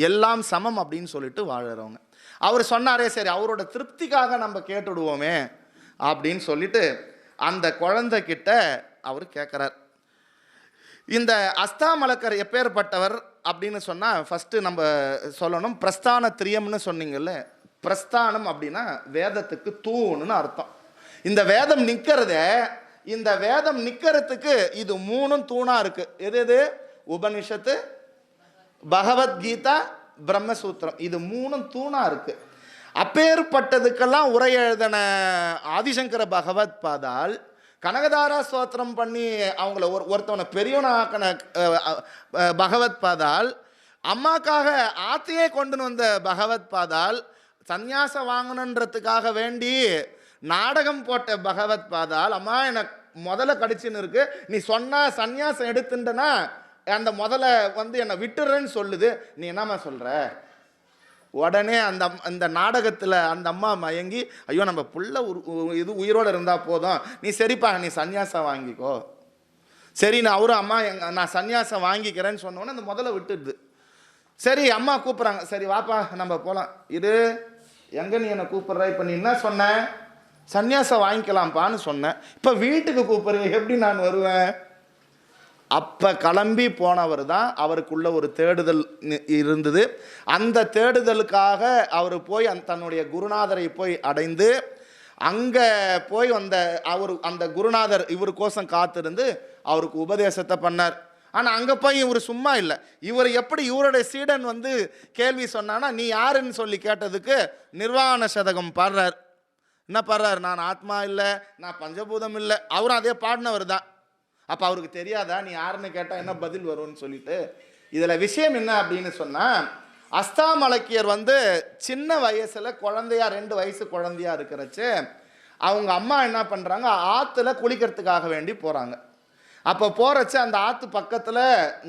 எல்லாம் சமம் அப்படின்னு சொல்லிட்டு வாழறவங்க. அவர் சொன்னாரே, சரி அவரோட திருப்திக்காக நம்ம கேட்டுடுவோமே அப்படின்னு சொல்லிட்டு அந்த குழந்தைகிட்ட அவர் கேட்குறார். இந்த அஸ்தாமலக்கர் எப்பேற்பட்டவர் அப்படின்னு சொன்னால் ஃபஸ்ட்டு நம்ம சொல்லணும், பிரஸ்தான திரியம்னு சொன்னீங்கல்ல, பிரஸ்தானம் அப்படின்னா வேதத்துக்கு தூணுன்னு அர்த்தம். இந்த வேதம் நிற்கிறத, இந்த வேதம் நிற்கிறதுக்கு இது 3 தூணாக இருக்குது. எது எது? உபனிஷத்து, பகவத்கீதா, பிரம்மசூத்திரம். இது 3 தூணாக இருக்குது. அப்பேற்பட்டதுக்கெல்லாம் உரை எழுதின ஆதிசங்கர பகவத் பாதால் கனகதாரா ஸ்தோத்திரம் பண்ணி அவங்கள ஒருத்தவனை பெரியவனாக்கின பகவத் பாதால், அம்மாக்காக ஆத்தையே கொண்டு வந்த பகவத் பாதால், சந்நியாசம் வாங்கணுன்றதுக்காக வேண்டி நாடகம் போட்ட பகவத் பாதால், அம்மா எனக்கு முதல்ல கடிச்சுன்னு இருக்கு, நீ சொன்னா சந்நியாசம் எடுத்துட்டனா அந்த முதல்ல வந்து என்னை விட்டுறேன்னு சொல்லுது, நீ என்னம்மா சொல்கிற? உடனே அந்த நாடகத்தில் அந்த அம்மா மயங்கி, ஐயோ நம்ம புள்ள இது உயிரோடு இருந்தால் போதும், நீ சரிப்பா நீ சந்நியாசம் வாங்கிக்கோ. சரின்னு அவரும் அம்மா நான் சந்நியாசம் வாங்கிக்கிறேன்னு சொன்னோன்னே அந்த முதல்ல விட்டுடுது. சரி அம்மா கூப்பிட்றாங்க, சரி வாப்பா நம்ம போகலாம். இது எங்கே நீ என்னை கூப்பிட்ற? இப்போ நீ என்ன சொன்ன? சந்நியாசம் வாங்கிக்கலாம்ப்பான்னு சொன்னேன். இப்போ வீட்டுக்கு கூப்பிட்ற, எப்படி நான் வருவேன்? அப்போ கிளம்பி போனவர் தான். அவருக்குள்ள ஒரு தேடுதல் இருந்தது. அந்த தேடுதலுக்காக அவர் போய் தன்னுடைய குருநாதரை போய் அடைந்து அங்கே போய் அந்த குருநாதர் இவருக்கோசம் காத்திருந்து அவருக்கு உபதேசத்தை பண்ணார். ஆனால் அங்கே போய் இவர் சும்மா இல்லை. இவர் எப்படி இவருடைய சீடன் வந்து கேள்வி சொன்னான்னா, நீ யாருன்னு சொல்லி கேட்டதுக்கு நிர்வாண சதகம் பாடுறார். என்ன பாடுறார்? நான் ஆத்மா இல்லை, நான் பஞ்சபூதம் இல்லை. அவரும் அதே பாடினவர் தான். அப்போ அவருக்கு தெரியாதா நீ யாருன்னு கேட்டால் என்ன பதில் வரும்னு சொல்லிட்டு. இதில் விஷயம் என்ன அப்படின்னு சொன்னால், அஸ்தாமலக்கியர் வந்து சின்ன வயசில் குழந்தையா 2 வயசு குழந்தையா இருக்கிறச்சு அவங்க அம்மா என்ன பண்ணுறாங்க, ஆற்றுல குளிக்கிறதுக்காக வேண்டி போகிறாங்க. அப்போ போகிறச்சு அந்த ஆற்று பக்கத்தில்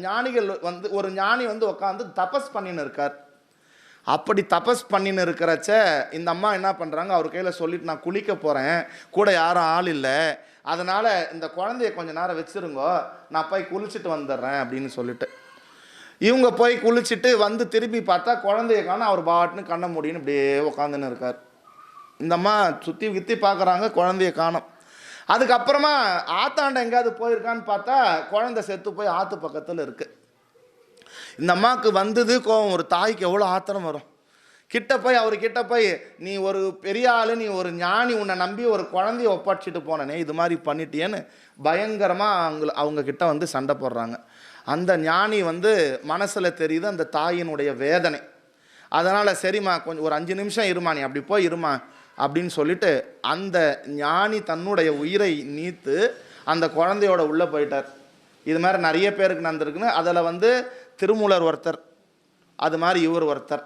ஞானிகள் வந்து ஒரு ஞானி வந்து உட்காந்து தபஸ் பண்ணின்னு இருக்கார். அப்படி தபஸ் பண்ணின்னு இருக்கிறச்ச இந்த அம்மா என்ன பண்ணுறாங்க, அவர் கையில் சொல்லிட்டு, நான் குளிக்க போகிறேன், கூட யாரும் ஆள் இல்லை, அதனால் இந்த குழந்தைய கொஞ்ச நேரம் வச்சுருங்கோ, நான் போய் குளிச்சுட்டு வந்துடுறேன் அப்படின்னு சொல்லிட்டு. இவங்க போய் குளிச்சுட்டு வந்து திரும்பி பார்த்தா குழந்தைய காணோம். அவர் பாட்டுன்னு கண்ணை மூடின்னு இப்படியே உட்காந்துன்னு இருக்கார். இந்த அம்மா சுற்றி கித்தி பார்க்குறாங்க, குழந்தைய காணோம். அதுக்கப்புறமா ஆத்தாண்ட எங்கேயாவது போயிருக்கான்னு பார்த்தா குழந்தை செத்து போய் ஆற்று பக்கத்தில் இருக்குது. இந்த அம்மாவுக்கு வந்தது கோவம். ஒரு தாய்க்கு எவ்வளோ ஆத்திரம் வரும். கிட்ட போய் அவர்கிட்ட போய், நீ ஒரு பெரிய ஆள், நீ ஒரு ஞானி, உன்னை நம்பி ஒரு குழந்தைய ஒப்படைச்சிட்டு போனனே, இது மாதிரி பண்ணிட்டியேன்னு பயங்கரமாக அவங்க கிட்ட வந்து சண்டை போடுறாங்க. அந்த ஞானி வந்து மனசில் தெரியுது அந்த தாயினுடைய வேதனை. அதனால் சரிம்மா கொஞ்சம் ஒரு 5 நிமிஷம் இருமா, நீ அப்படி போய் இருமா அப்படின்னு சொல்லிட்டு அந்த ஞானி தன்னுடைய உயிரை நீத்து அந்த குழந்தையோட உள்ளே போயிட்டார். இது மாதிரி நிறைய பேருக்கு நடந்திருக்குன்னு. அதில் வந்து திருமூலர் ஒருத்தர், அது மாதிரி இவர் ஒருத்தர்.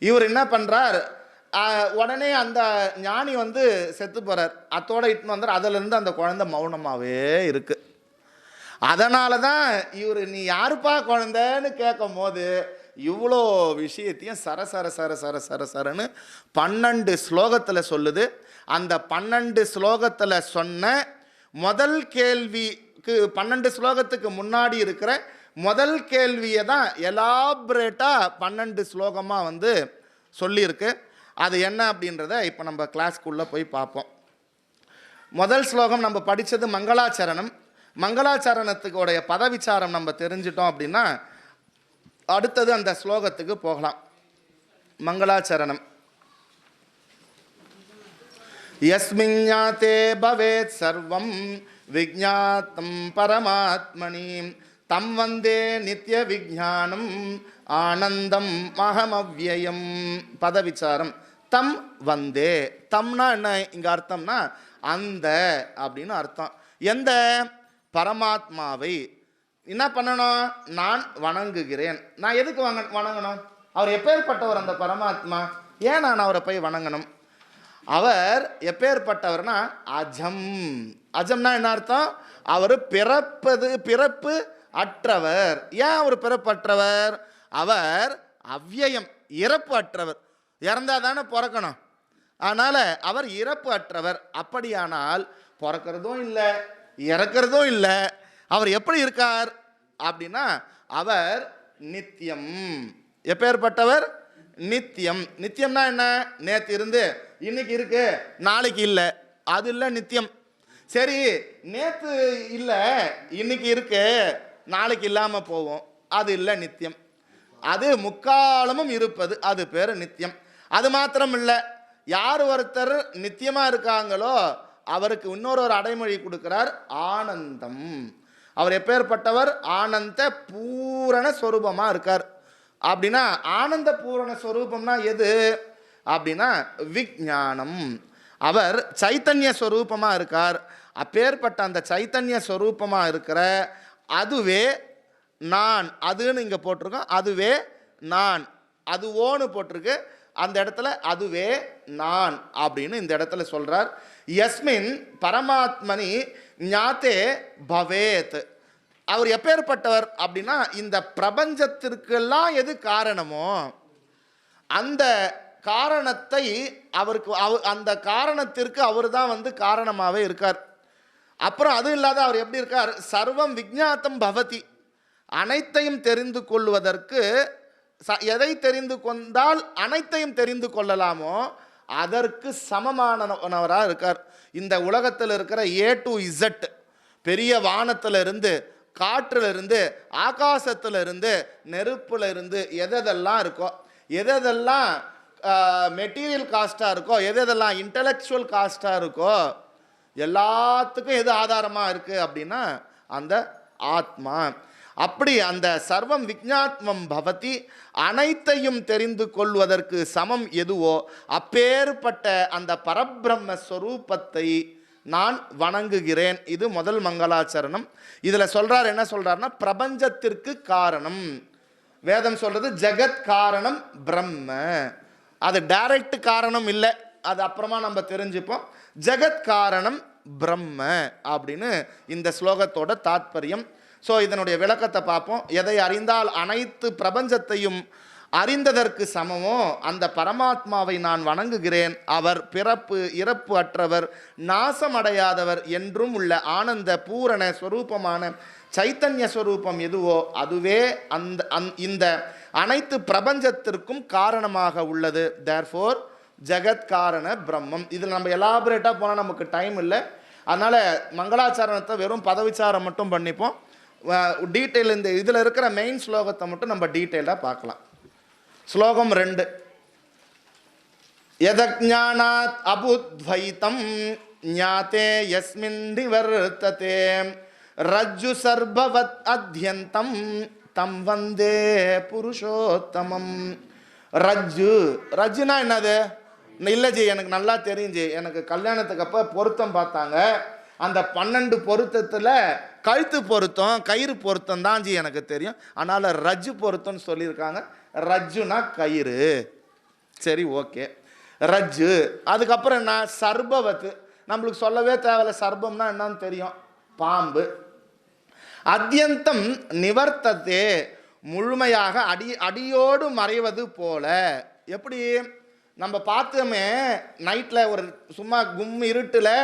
இவர் என்ன பண்ணுறார், உடனே அந்த ஞானி வந்து செத்து போகிறார். அத்தோட இட்டுன்னு வந்தார். அதிலேருந்து அந்த குழந்தை மௌனமாகவே இருக்குது. அதனால தான் இவர் நீ யாருப்பா குழந்தைன்னு கேட்கும் போது இவ்வளோ விஷயத்தையும் சரன்னு 12 ஸ்லோகத்தில் சொல்லுது. அந்த 12 ஸ்லோகத்தில் சொன்ன முதல் கேள்விக்கு 12 ஸ்லோகத்துக்கு முன்னாடி இருக்கிற முதல் கேள்வியை தான் எலாபரேட்டாக 12 ஸ்லோகமாக வந்து சொல்லியிருக்கு. அது என்ன அப்படின்றத இப்போ நம்ம கிளாஸ்க்குள்ளே போய் பார்ப்போம். முதல் ஸ்லோகம் நம்ம படித்தது மங்களாச்சரணம். மங்களாச்சரணத்துக்குடைய பதவிச்சாரம் நம்ம தெரிஞ்சிட்டோம் அப்படின்னா அடுத்தது அந்த ஸ்லோகத்துக்கு போகலாம். மங்களாச்சரணம். யஸ்மிஞ்ஞாதே பவேத் சர்வம் விஜ்ஞாதம் பரமாத்மனி தம் வந்தே நித்திய விஜானம் ஆனந்தம் மகமவ்யயம். பதவிச்சாரம். தம் வந்தே. தம்னா என்ன இங்க அர்த்தம்னா அந்த அப்படின்னு அர்த்தம். எந்த? பரமாத்மாவை என்ன பண்ணணும்? நான் வணங்குகிறேன். நான் எதுக்கு வணங்கணும்? அவர் எப்பேற்பட்டவர் அந்த பரமாத்மா? ஏன் நான் அவரை போய் வணங்கணும்? அவர் எப்பேற்பட்டவர்னா அஜம். அஜம்னா என்ன அர்த்தம்? அவர் பிறப்பு அற்றவர். ஏன் அவர் பிறப்பற்றவர்? அவர் அவ்யயம், இறப்பு அற்றவர். இறந்தா தானே பிறக்கணும். அதனால அவர் இறப்பு அற்றவர். அப்படியானால் பிறக்கிறதும் இல்லை, இறக்கிறதும் இல்லை. அவர் எப்படி இருக்கார் அப்படின்னா அவர் நித்தியம். எப்பேற்பட்டவர்? நித்தியம். நித்தியம்னா என்ன? நேற்று இருந்து இன்னைக்கு இருக்கு, நாளைக்கு இல்லை, அது இல்லை நித்தியம். சரி, நேற்று இல்லை, இன்னைக்கு இருக்கு, நாளைக்கு இல்லாம போவோம், அது இல்லை நித்தியம். அது முக்காலமும் இருப்பது, அது பேரு நித்தியம். அது மாத்திரம் இல்லை, யார் ஒருத்தர் நித்தியமா இருக்காங்களோ அவருக்கு இன்னொரு அடைமொழி கொடுக்கிறார், ஆனந்தம். அவர் எப்பேற்பட்டவர்? ஆனந்த பூரண ஸ்வரூபமா இருக்கார். அப்படின்னா ஆனந்த பூரண ஸ்வரூபம்னா எது அப்படின்னா விஞ்ஞானம். அவர் சைத்தன்ய ஸ்வரூபமா இருக்கார். அப்பேற்பட்ட அந்த சைத்தன்ய ஸ்வரூபமா இருக்கிற அதுவே நான். அதுன்னு இங்க போட்டிருக்கோம், அதுவே நான். அதுவோன்னு போட்டிருக்கு, அந்த இடத்துல அதுவே நான் அப்படின்னு இந்த இடத்துல சொல்றார். யஸ்மின் பரமாத்மனி ஞாத்தே பவேத். அவர் எப்பேற்பட்டவர் அப்படின்னா இந்த பிரபஞ்சத்திற்கெல்லாம் எது காரணமோ அந்த காரணத்தை அவருக்கு அந்த காரணத்திற்கு அவர் தான் காரணமாகவே இருக்கார். அப்புறம் அது இல்லாத அவர் எப்படி இருக்கார்? சர்வம் விஜ்ஞாத்தம் பவதி. அனைத்தையும் தெரிந்து கொள்வதற்கு எதை தெரிந்து கொண்டால் அனைத்தையும் தெரிந்து கொள்ளலாமோ அதற்கு சமமானவராக இருக்கார். இந்த உலகத்தில் இருக்கிற A to Z, பெரிய வானத்தில் இருந்து, காற்றுல இருந்து, ஆகாசத்துல இருந்து, நெருப்புல இருந்து, எதெல்லாம் இருக்கோ, எதெல்லாம் மெட்டீரியல் காஸ்டா இருக்கோ, எதெல்லாம் இன்டலெக்சுவல் காஸ்டா இருக்கோ, எல்லாத்துக்கும் எது ஆதாரமா இருக்கு அப்படின்னா அந்த ஆத்மா. அப்படி அந்த சர்வம் விஜ்ஞாத்மம் பவதி, அனைத்தையும் தெரிந்து கொள்வதற்கு சமம் எதுவோ அப்பேற்பட்ட அந்த பரபிரம்ம ஸ்வரூபத்தை நான் வணங்குகிறேன். இது முதல் மங்களாச்சரணம். இதுல சொல்றார், என்ன சொல்றாருன்னா பிரபஞ்சத்திற்கு காரணம். வேதம் சொல்றது ஜெகத் காரணம் பிரம்ம. அது டைரக்ட் காரணம் இல்லை, அது அப்புறமா நம்ம தெரிஞ்சுப்போம். ஜெகத் காரணம் பிரம்ம அப்படின்னு இந்த ஸ்லோகத்தோட தாத்பரியம். ஸோ இதனுடைய விளக்கத்தை பார்ப்போம். எதை அறிந்தால் அனைத்து பிரபஞ்சத்தையும் அறிந்ததற்கு சமமோ அந்த பரமாத்மாவை நான் வணங்குகிறேன். அவர் பிறப்பு இறப்பு அற்றவர், நாசமடையாதவர் என்றும் உள்ள ஆனந்த பூரண ஸ்வரூபமான சைத்தன்ய ஸ்வரூபம் எதுவோ அதுவே இந்த அனைத்து பிரபஞ்சத்திற்கும் காரணமாக உள்ளது. தேர்ஃபோர் ஜெகத் காரண பிரம்மம். இதில் நம்ம எலாபரேட்டாக போனால் நமக்கு டைம் இல்லை, அதனால மங்களாச்சாரணத்தை வெறும் பதவிச்சாரம் மட்டும் பண்ணிப்போம். டீட்டெயில் இந்த இதில் இருக்கிற மெயின் ஸ்லோகத்தை மட்டும் நம்ம டீட்டெயிலாக பார்க்கலாம். ஸ்லோகம் 2. யதஞானாத் அபுத்வைதம் ஞாதே யஸ்மின் நிவர்த்ததே ரஜ்ஜு சர்பவத் அத்யந்தம் தம் வந்தே புருஷோத்தமம். ரஜ்ஜுனா என்னது? இல்லை ஜி, எனக்கு நல்லா தெரிஞ்சு, எனக்கு கல்யாணத்துக்கு அப்போ பொருத்தம் பார்த்தாங்க. அந்த 12 பொருத்தத்தில் கழுத்து பொருத்தம் கயிறு பொருத்தம் தான் ஜி எனக்கு தெரியும், அதனால் ரஜ்ஜு பொருத்தம்னு சொல்லியிருக்காங்க. ரஜ்ஜுனா கயிறு. சரி, ஓகே, ரஜ்ஜு. அதுக்கப்புறம் என்ன? சர்பவத்து. நம்மளுக்கு சொல்லவே தேவையில்ல, சர்பம்னா என்னன்னு தெரியும், பாம்பு. அத்யந்தம் நிவர்த்தத்தே, முழுமையாக அடியோடு மறைவது போல. எப்படி நம்ம பார்த்தோமே நைட்டில் ஒரு சும்மா கும் இருட்டில்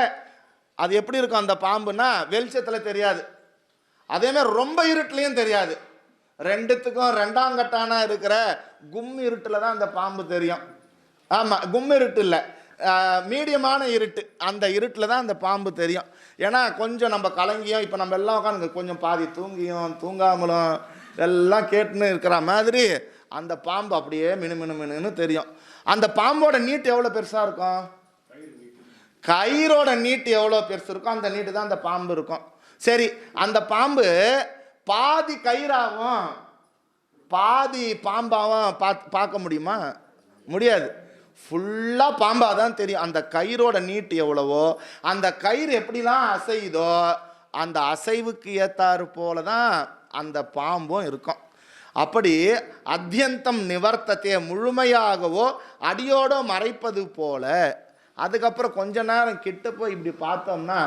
அது எப்படி இருக்கும் அந்த பாம்புனா வெளிச்சத்தில் தெரியாது, அதேமாதிரி ரொம்ப இருட்டுலையும் தெரியாது. ரெண்டுத்துக்கும் ரெண்டாங்கட்டானா இருக்கிற கும் இருட்டில் தான் அந்த பாம்பு தெரியும். ஆமாம், கும் இருட்டு இல்லை, மீடியமான இருட்டு, அந்த இருட்டில் தான் அந்த பாம்பு தெரியும். ஏன்னா கொஞ்சம் நம்ம கலங்கியும், இப்போ நம்ம எல்லாம் உட்காந்து கொஞ்சம் பாதி தூங்கியும் தூங்காமலும் எல்லாம் கேட்டுன்னு இருக்கிற மாதிரி அந்த பாம்பு அப்படியே மினு தெரியும். அந்த பாம்போட நீட்டு எவ்வளோ பெருசாக இருக்கும்? கயிறோட நீட்டு எவ்வளோ பெருசு இருக்கும் அந்த நீட்டு தான் அந்த பாம்பு இருக்கும். சரி, அந்த பாம்பு பாதி கயிறாவும் பாதி பாம்பாவும் பார்க்க முடியுமா? முடியாது. ஃபுல்லாக பாம்பாக தான் தெரியும். அந்த கயிறோட நீட்டு எவ்வளவோ, அந்த கயிறு எப்படிலாம் அசையுதோ அந்த அசைவுக்கு ஏத்தாறு போல தான் அந்த பாம்பும் இருக்கும். அப்படி அத்தியந்தம் நிவர்த்தத்தை முழுமையாகவோ அடியோட மறைப்பது போல. அதுக்கப்புறம் கொஞ்ச நேரம் கிட்ட போய் இப்படி பார்த்தோம்னா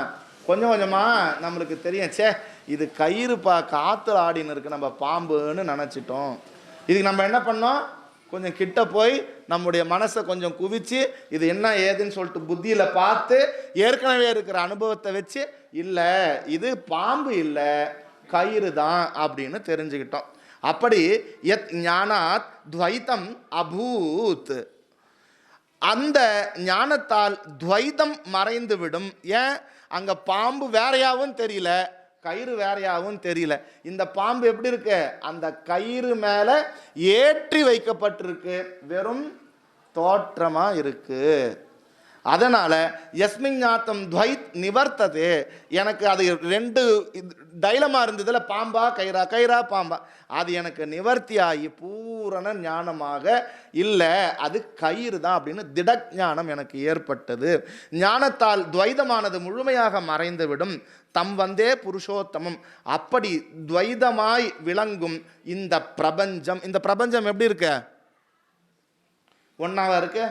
கொஞ்சம் கொஞ்சமாக நம்மளுக்கு தெரியும், சே இது கயிறுப்பா காற்று ஆடின்னு இருக்கு, நம்ம பாம்புன்னு நினச்சிட்டோம். இதுக்கு நம்ம என்ன பண்ணோம், கொஞ்சம் கிட்ட போய் நம்முடைய மனசை கொஞ்சம் குவிச்சு இது என்ன ஏதுன்னு சொல்லிட்டு புத்தியில் பார்த்து ஏற்கனவே இருக்கிற அனுபவத்தை வச்சு இல்லை இது பாம்பு இல்லை கயிறு தான் அப்படின்னு தெரிஞ்சுக்கிட்டோம். அப்படி யத் ஞானாத் துவைதம் அபூத், அந்த ஞானத்தால் துவைதம் மறைந்து விடும். ஏன்? அங்கே பாம்பு வேறையாவும் தெரியல, கயிறு வேறையாவும் தெரியல. இந்த பாம்பு எப்படி இருக்கு, அந்த கயிறு மேலே ஏற்றி வைக்கப்பட்டிருக்கு, வெறும் தோற்றமா இருக்கு. அதனால யஸ்மின் ஞாத்தம் துவைத் நிவர்த்ததே, எனக்கு அது ரெண்டு டைலமா இருந்ததுல பாம்பா கயிறா கயிறா பாம்பா, அது எனக்கு நிவர்த்தியாகி பூரண ஞானமாக இல்லை அது கயிறு தான் அப்படின்னு திடஞானம் எனக்கு ஏற்பட்டது. ஞானத்தால் துவைதமானது முழுமையாக மறைந்துவிடும். தம் வந்தே புருஷோத்தமம். அப்படி துவைதமாய் விளங்கும் இந்த பிரபஞ்சம். இந்த பிரபஞ்சம் எப்படி இருக்கு, ஒன்னாவா இருக்கு,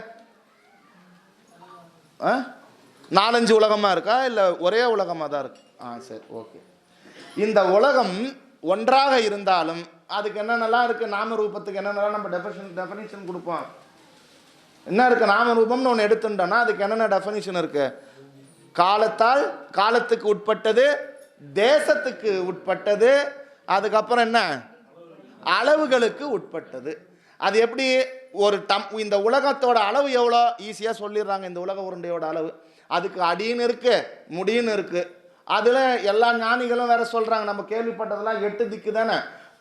4-5 உலகமா இருக்கா, இல்லை ஒரே உலகமாக தான் இருக்கு? சரி, ஓகே. இந்த உலகம் ஒன்றாக இருந்தாலும் அதுக்கு என்னென்னலாம் இருக்கு, நாம ரூபத்துக்கு என்னென்னலாம் நம்ம டெஃபனிஷன் கொடுப்போம். என்ன இருக்கு, நாம ரூபம்னு ஒன்று எடுத்துட்டோம்னா அதுக்கு என்னென்ன டெஃபனிஷன் இருக்கு, காலத்துக்கு உட்பட்டது, தேசத்துக்கு உட்பட்டது, அதுக்கப்புறம் என்ன அளவுகளுக்கு உட்பட்டது. அது எப்படி ஒரு இந்த உலகத்தோட அளவு எவ்வளோ ஈஸியாக சொல்லிடுறாங்க. இந்த உலக உருண்டையோட அளவு அதுக்கு அடின்னு இருக்கு, முடின்னு இருக்கு. அதில் எல்லா ஞானிகளும் வேற சொல்றாங்க, நம்ம கேள்விப்பட்டதெல்லாம் 8 திக்கு தானே,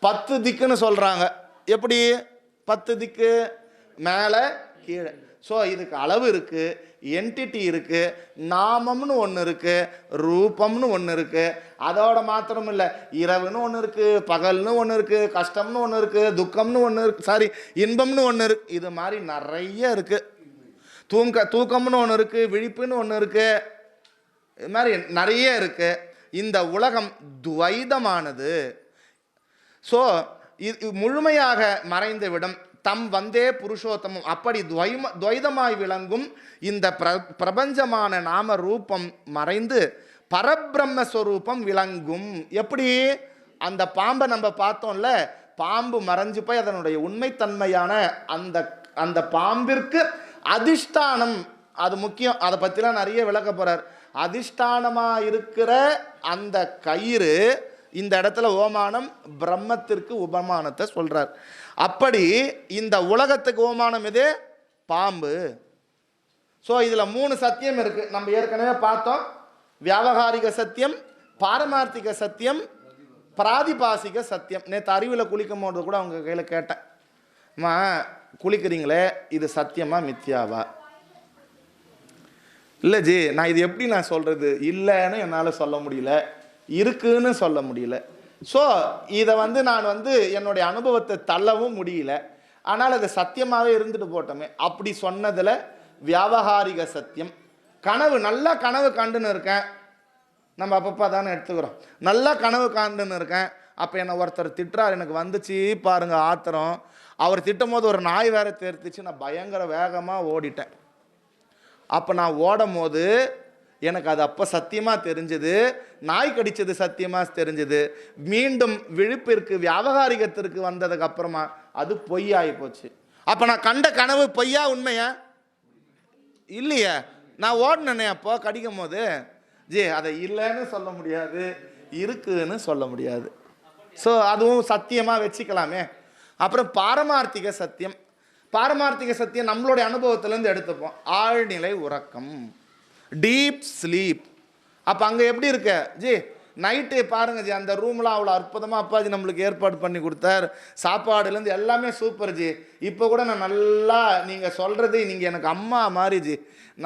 10 திக்குன்னு சொல்றாங்க. எப்படி 10 திக்கு, மேலே கீழே. ஸோ இதுக்கு அளவு இருக்கு, என்டிட்டி இருக்கு, நாமம்னு ஒன்று இருக்கு, ரூபம்னு ஒன்று இருக்கு. அதோட மாத்திரம் இல்லை, இரவுன்னு ஒன்று இருக்கு, பகல்னு ஒன்று இருக்கு, கஷ்டம்னு ஒன்று இருக்கு, துக்கம்னு ஒன்று இருக்கு, இன்பம்னு ஒன்று இருக்கு. இது மாதிரி நிறைய இருக்கு. தூக்கம்னு ஒன்று இருக்கு, விழிப்புன்னு ஒன்று இருக்கு, இது மாதிரி நிறைய இருக்கு. இந்த உலகம் துவைதமானது. ஸோ இது முழுமையாக மறைந்து விடும். தம் வந்தே புருஷோத்தமம். அப்படி துவைதமாய் விளங்கும் இந்த பிரபஞ்சமான நாம ரூபம் மறைந்து பரபிரம்மஸ்வரூபம் விளங்கும். எப்படி அந்த பாம்பை நம்ம பார்த்தோம்ல, பாம்பு மறைஞ்சு போய் அதனுடைய உண்மைத்தன்மையான அந்த பாம்பிற்கு அதிஷ்டானம், அது முக்கியம், அதை பற்றிலாம் நிறைய விளக்க போறார். அதிஷ்டானமாக இருக்கிற அந்த கயிறு, இந்த இடத்துல ஓமானம் பிரம்மத்திற்கு உபமானத்தை சொல்றார். அப்படி இந்த உலகத்துக்கு ஓமானம் எது, பாம்பு. ஸோ இதில் 3 சத்தியம் இருக்கு. நம்ம ஏற்கனவே பார்த்தோம், வியாவகாரிக சத்தியம், பாரமார்த்திக சத்தியம், பிராதிபாசிக சத்தியம். நேற்று அறிவில் குளிக்கும் போது கூட அவங்க கையில் கேட்டேன், அம்மா குளிக்கிறீங்களே இது சத்தியமா மித்யாவா? இல்லை ஜி, நான் இது எப்படி நான் சொல்றது, இல்லைன்னு என்னால் சொல்ல முடியல, இருக்குன்னு சொல்ல முடியல. ஸோ இதை நான் என்னுடைய அனுபவத்தை தள்ளவும் முடியல, ஆனால் அது சத்தியமாகவே இருந்துட்டு போட்டோமே. அப்படி சொன்னதில் வியாவகாரிக சத்தியம். கனவு, நல்ல கனவு கண்டுன்னு இருக்கேன், நம்ம அப்பப்போ தானே எடுத்துக்கிறோம், நல்ல கனவு கண்டுன்னு இருக்கேன். அப்போ என்னை ஒருத்தர் திட்டுறார், எனக்கு வந்துச்சு பாருங்க ஆத்திரம். அவர் திட்டும் போது ஒரு நாய் வேற தெரித்துச்சு, நான் பயங்கர வேகமாக ஓடிட்டேன். அப்போ நான் ஓடும் போது எனக்கு அது அப்போ சத்தியமாக தெரிஞ்சது, நாய் கடிச்சது சத்தியமாக தெரிஞ்சது. மீண்டும் விழிப்பிற்கு வியாவகாரிகத்திற்கு வந்ததுக்கு அப்புறமா அது பொய்யாகி போச்சு. அப்போ நான் கண்ட கனவு பொய்யா உண்மையா? இல்லையே, நான் ஓடினேனே அப்போ கடிக்கும் போது. ஜி அதை இல்லைன்னு சொல்ல முடியாது, இருக்குன்னு சொல்ல முடியாது. ஸோ அதுவும் சத்தியமாக வச்சுக்கலாமே. அப்புறம் பாரமார்த்திக சத்தியம். பாரமார்த்திக சத்தியம் நம்மளுடைய அனுபவத்திலேருந்து எடுத்துப்போம். ஆழ்நிலை உறக்கம், டீப் ஸ்லீப். அப்போ அங்கே எப்படி இருக்க ஜி, நைட்டு பாருங்க ஜி, அந்த ரூம்லாம் அவ்வளோ அற்புதமாக அப்பாஜி நம்மளுக்கு ஏற்பாடு பண்ணி கொடுத்தார், சாப்பாடுலேருந்து எல்லாமே சூப்பர் ஜி. இப்போ கூட நான் நல்லா நீங்கள் சொல்கிறது, நீங்கள் எனக்கு அம்மா மாதிரி ஜி,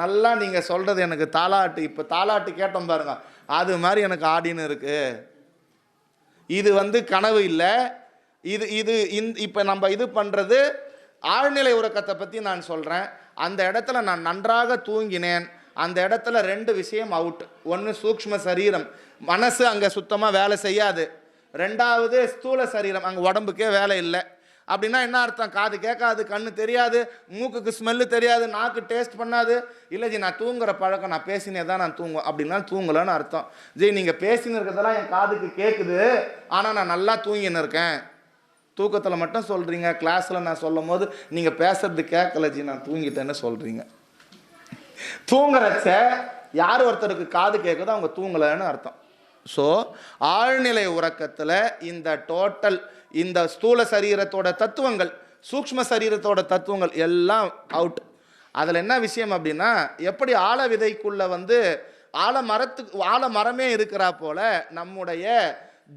நல்லா நீங்கள் சொல்கிறது எனக்கு தாலாட்டு, இப்போ தாலாட்டு கேட்டோம் பாருங்க, அது மாதிரி எனக்கு ஆடின்னு இருக்கு. இது வந்து கனவு இல்லை. இது இது இப்போ நம்ம இது பண்ணுறது ஆழ்நிலை உறக்கத்தை பற்றி நான் சொல்கிறேன். அந்த இடத்துல நான் நன்றாக தூங்கினேன். அந்த இடத்துல 2 விஷயம் அவுட். ஒன்று சூக்ஷ்ம சரீரம், மனசு அங்கே சுத்தமாக வேலை செய்யாது. 2வது ஸ்தூல சரீரம், அங்கே உடம்புக்கே வேலை இல்லை. அப்படின்னா என்ன அர்த்தம்? காது கேட்காது, கண்ணு தெரியாது, மூக்குக்கு ஸ்மெல்லு தெரியாது, நாக்கு டேஸ்ட் பண்ணாது. இல்லை ஜி நான் தூங்குற பழக்கம், நான் பேசினே தான் நான் தூங்குவேன் அப்படின்னா தூங்கலைன்னு அர்த்தம். ஜி நீங்கள் பேசின்னு இருக்கிறதெல்லாம் என் காதுக்கு கேட்குது, ஆனால் நான் நல்லா தூங்கின்னு இருக்கேன். தூக்கத்தில் மட்டும் சொல்கிறீங்க, கிளாஸில் நான் சொல்லும் போது நீங்கள் பேசுறது கேட்கல ஜி நான் தூங்கிட்டேன்னு சொல்கிறீங்க. தூங்குறச்ச யார் ஒருத்தருக்கு காது கேட்குதோ அவங்க தூங்கலைன்னு அர்த்தம். ஸோ ஆழ்நிலை உறக்கத்தில் இந்த டோட்டல் இந்த ஸ்தூல சரீரத்தோட தத்துவங்கள், சூக்ஷ்ம சரீரத்தோட தத்துவங்கள் எல்லாம் அவுட். அதில் என்ன விஷயம் அப்படின்னா, எப்படி ஆழ விதைக்குள்ள வந்து ஆழமரமே இருக்கிறா போல நம்முடைய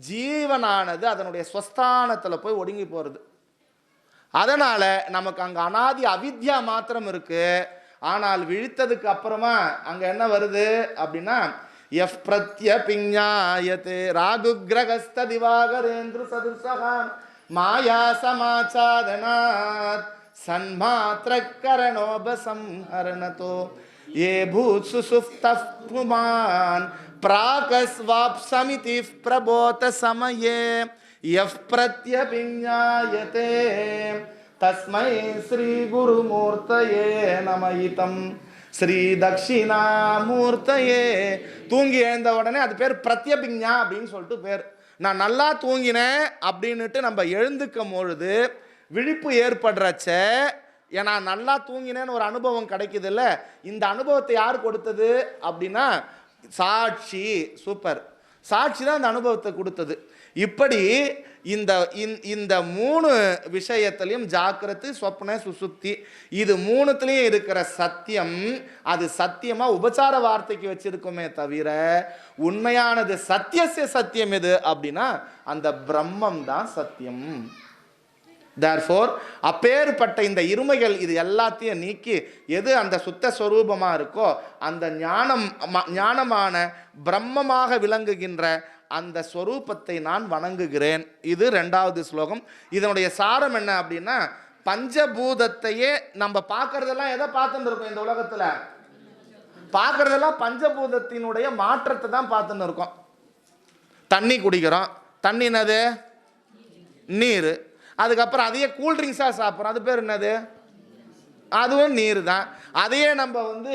ஜீவனானது அதனுடைய ஸ்வஸ்தானத்தில் போய் ஒடுங்கி போகிறது. அதனால் நமக்கு அங்கே அனாதி அவித்யா மாத்திரம் இருக்கு. ஆனால் விழித்ததுக்கு அப்புறமா அங்கே என்ன வருது அப்படின்னா, எஃப் பிரத்யபிஞாயதே ராகுக்ரகஸ்த திவாகரேந்திர சதுர்சகான் மாயா சமாச்சாதனாத் சன்மாத்ரகரணோபசம்ஹரணதோ ये भूत सुसुप्तः पुमान् प्राकस्वाप्समिति प्रबोध समये यः प्रत्यभिज्ञायते तस्मै श्री गुरुमूर्तये नमः ஸ்ரீ தட்சிணாமூர்த்தயே. தூங்கி எழுந்த உடனே அது பேர் பிரத்யபிஞா அப்படின்னு சொல்லிட்டு பேர். நான் நல்லா தூங்கினேன் அப்படின்னுட்டு நம்ம எழுந்துக்கும் பொழுது விழிப்பு ஏற்படுறச்ச, ஏன்னா நல்லா தூங்கினேன்னு ஒரு அனுபவம் கிடைக்குது இல்லை. இந்த அனுபவத்தை யார் கொடுத்தது அப்படின்னா சாட்சி. சூப்பர், சாட்சி தான் இந்த அனுபவத்தை கொடுத்தது. இப்படி இந்த 3 விஷயத்திலையும் ஜாக்கிரத்து, சொப்ன, சுசுப்தி, இது 3த்துலேயும் இருக்கிற சத்தியம், அது சத்தியமாக உபச்சார வார்த்தைக்கு வச்சிருக்கோமே தவிர உண்மையானது சத்தியசிய சத்தியம் எது அப்படின்னா அந்த பிரம்மம் தான் சத்தியம். Therefore, அப்பேற்பட்ட இந்த இருமைகள் இது எல்லாத்தையும் நீக்கி எது அந்த சுத்த ஸ்வரூபமாக இருக்கோ அந்த ஞானமான பிரம்மமாக விளங்குகின்ற அந்த ஸ்வரூபத்தை நான் வணங்குகிறேன். இது 2வது ஸ்லோகம். இதனுடைய சாரம் என்ன அப்படின்னா, பஞ்சபூதத்தையே நம்ம பார்க்கறதெல்லாம் எதை பார்த்துன்னு இருக்கோம் இந்த உலகத்தில்? பார்க்கறதெல்லாம் பஞ்சபூதத்தினுடைய மாற்றத்தை தான் பார்த்துன்னு இருக்கோம். தண்ணி குடிக்கிறோம், தண்ணி என்னது? நீர். அதுக்கப்புறம் அதையே கூல்ட்ரிங்க்ஸாக சாப்பிட்றோம், அது பேர் என்னது? அதுவும் நீர் தான். அதையே நம்ம வந்து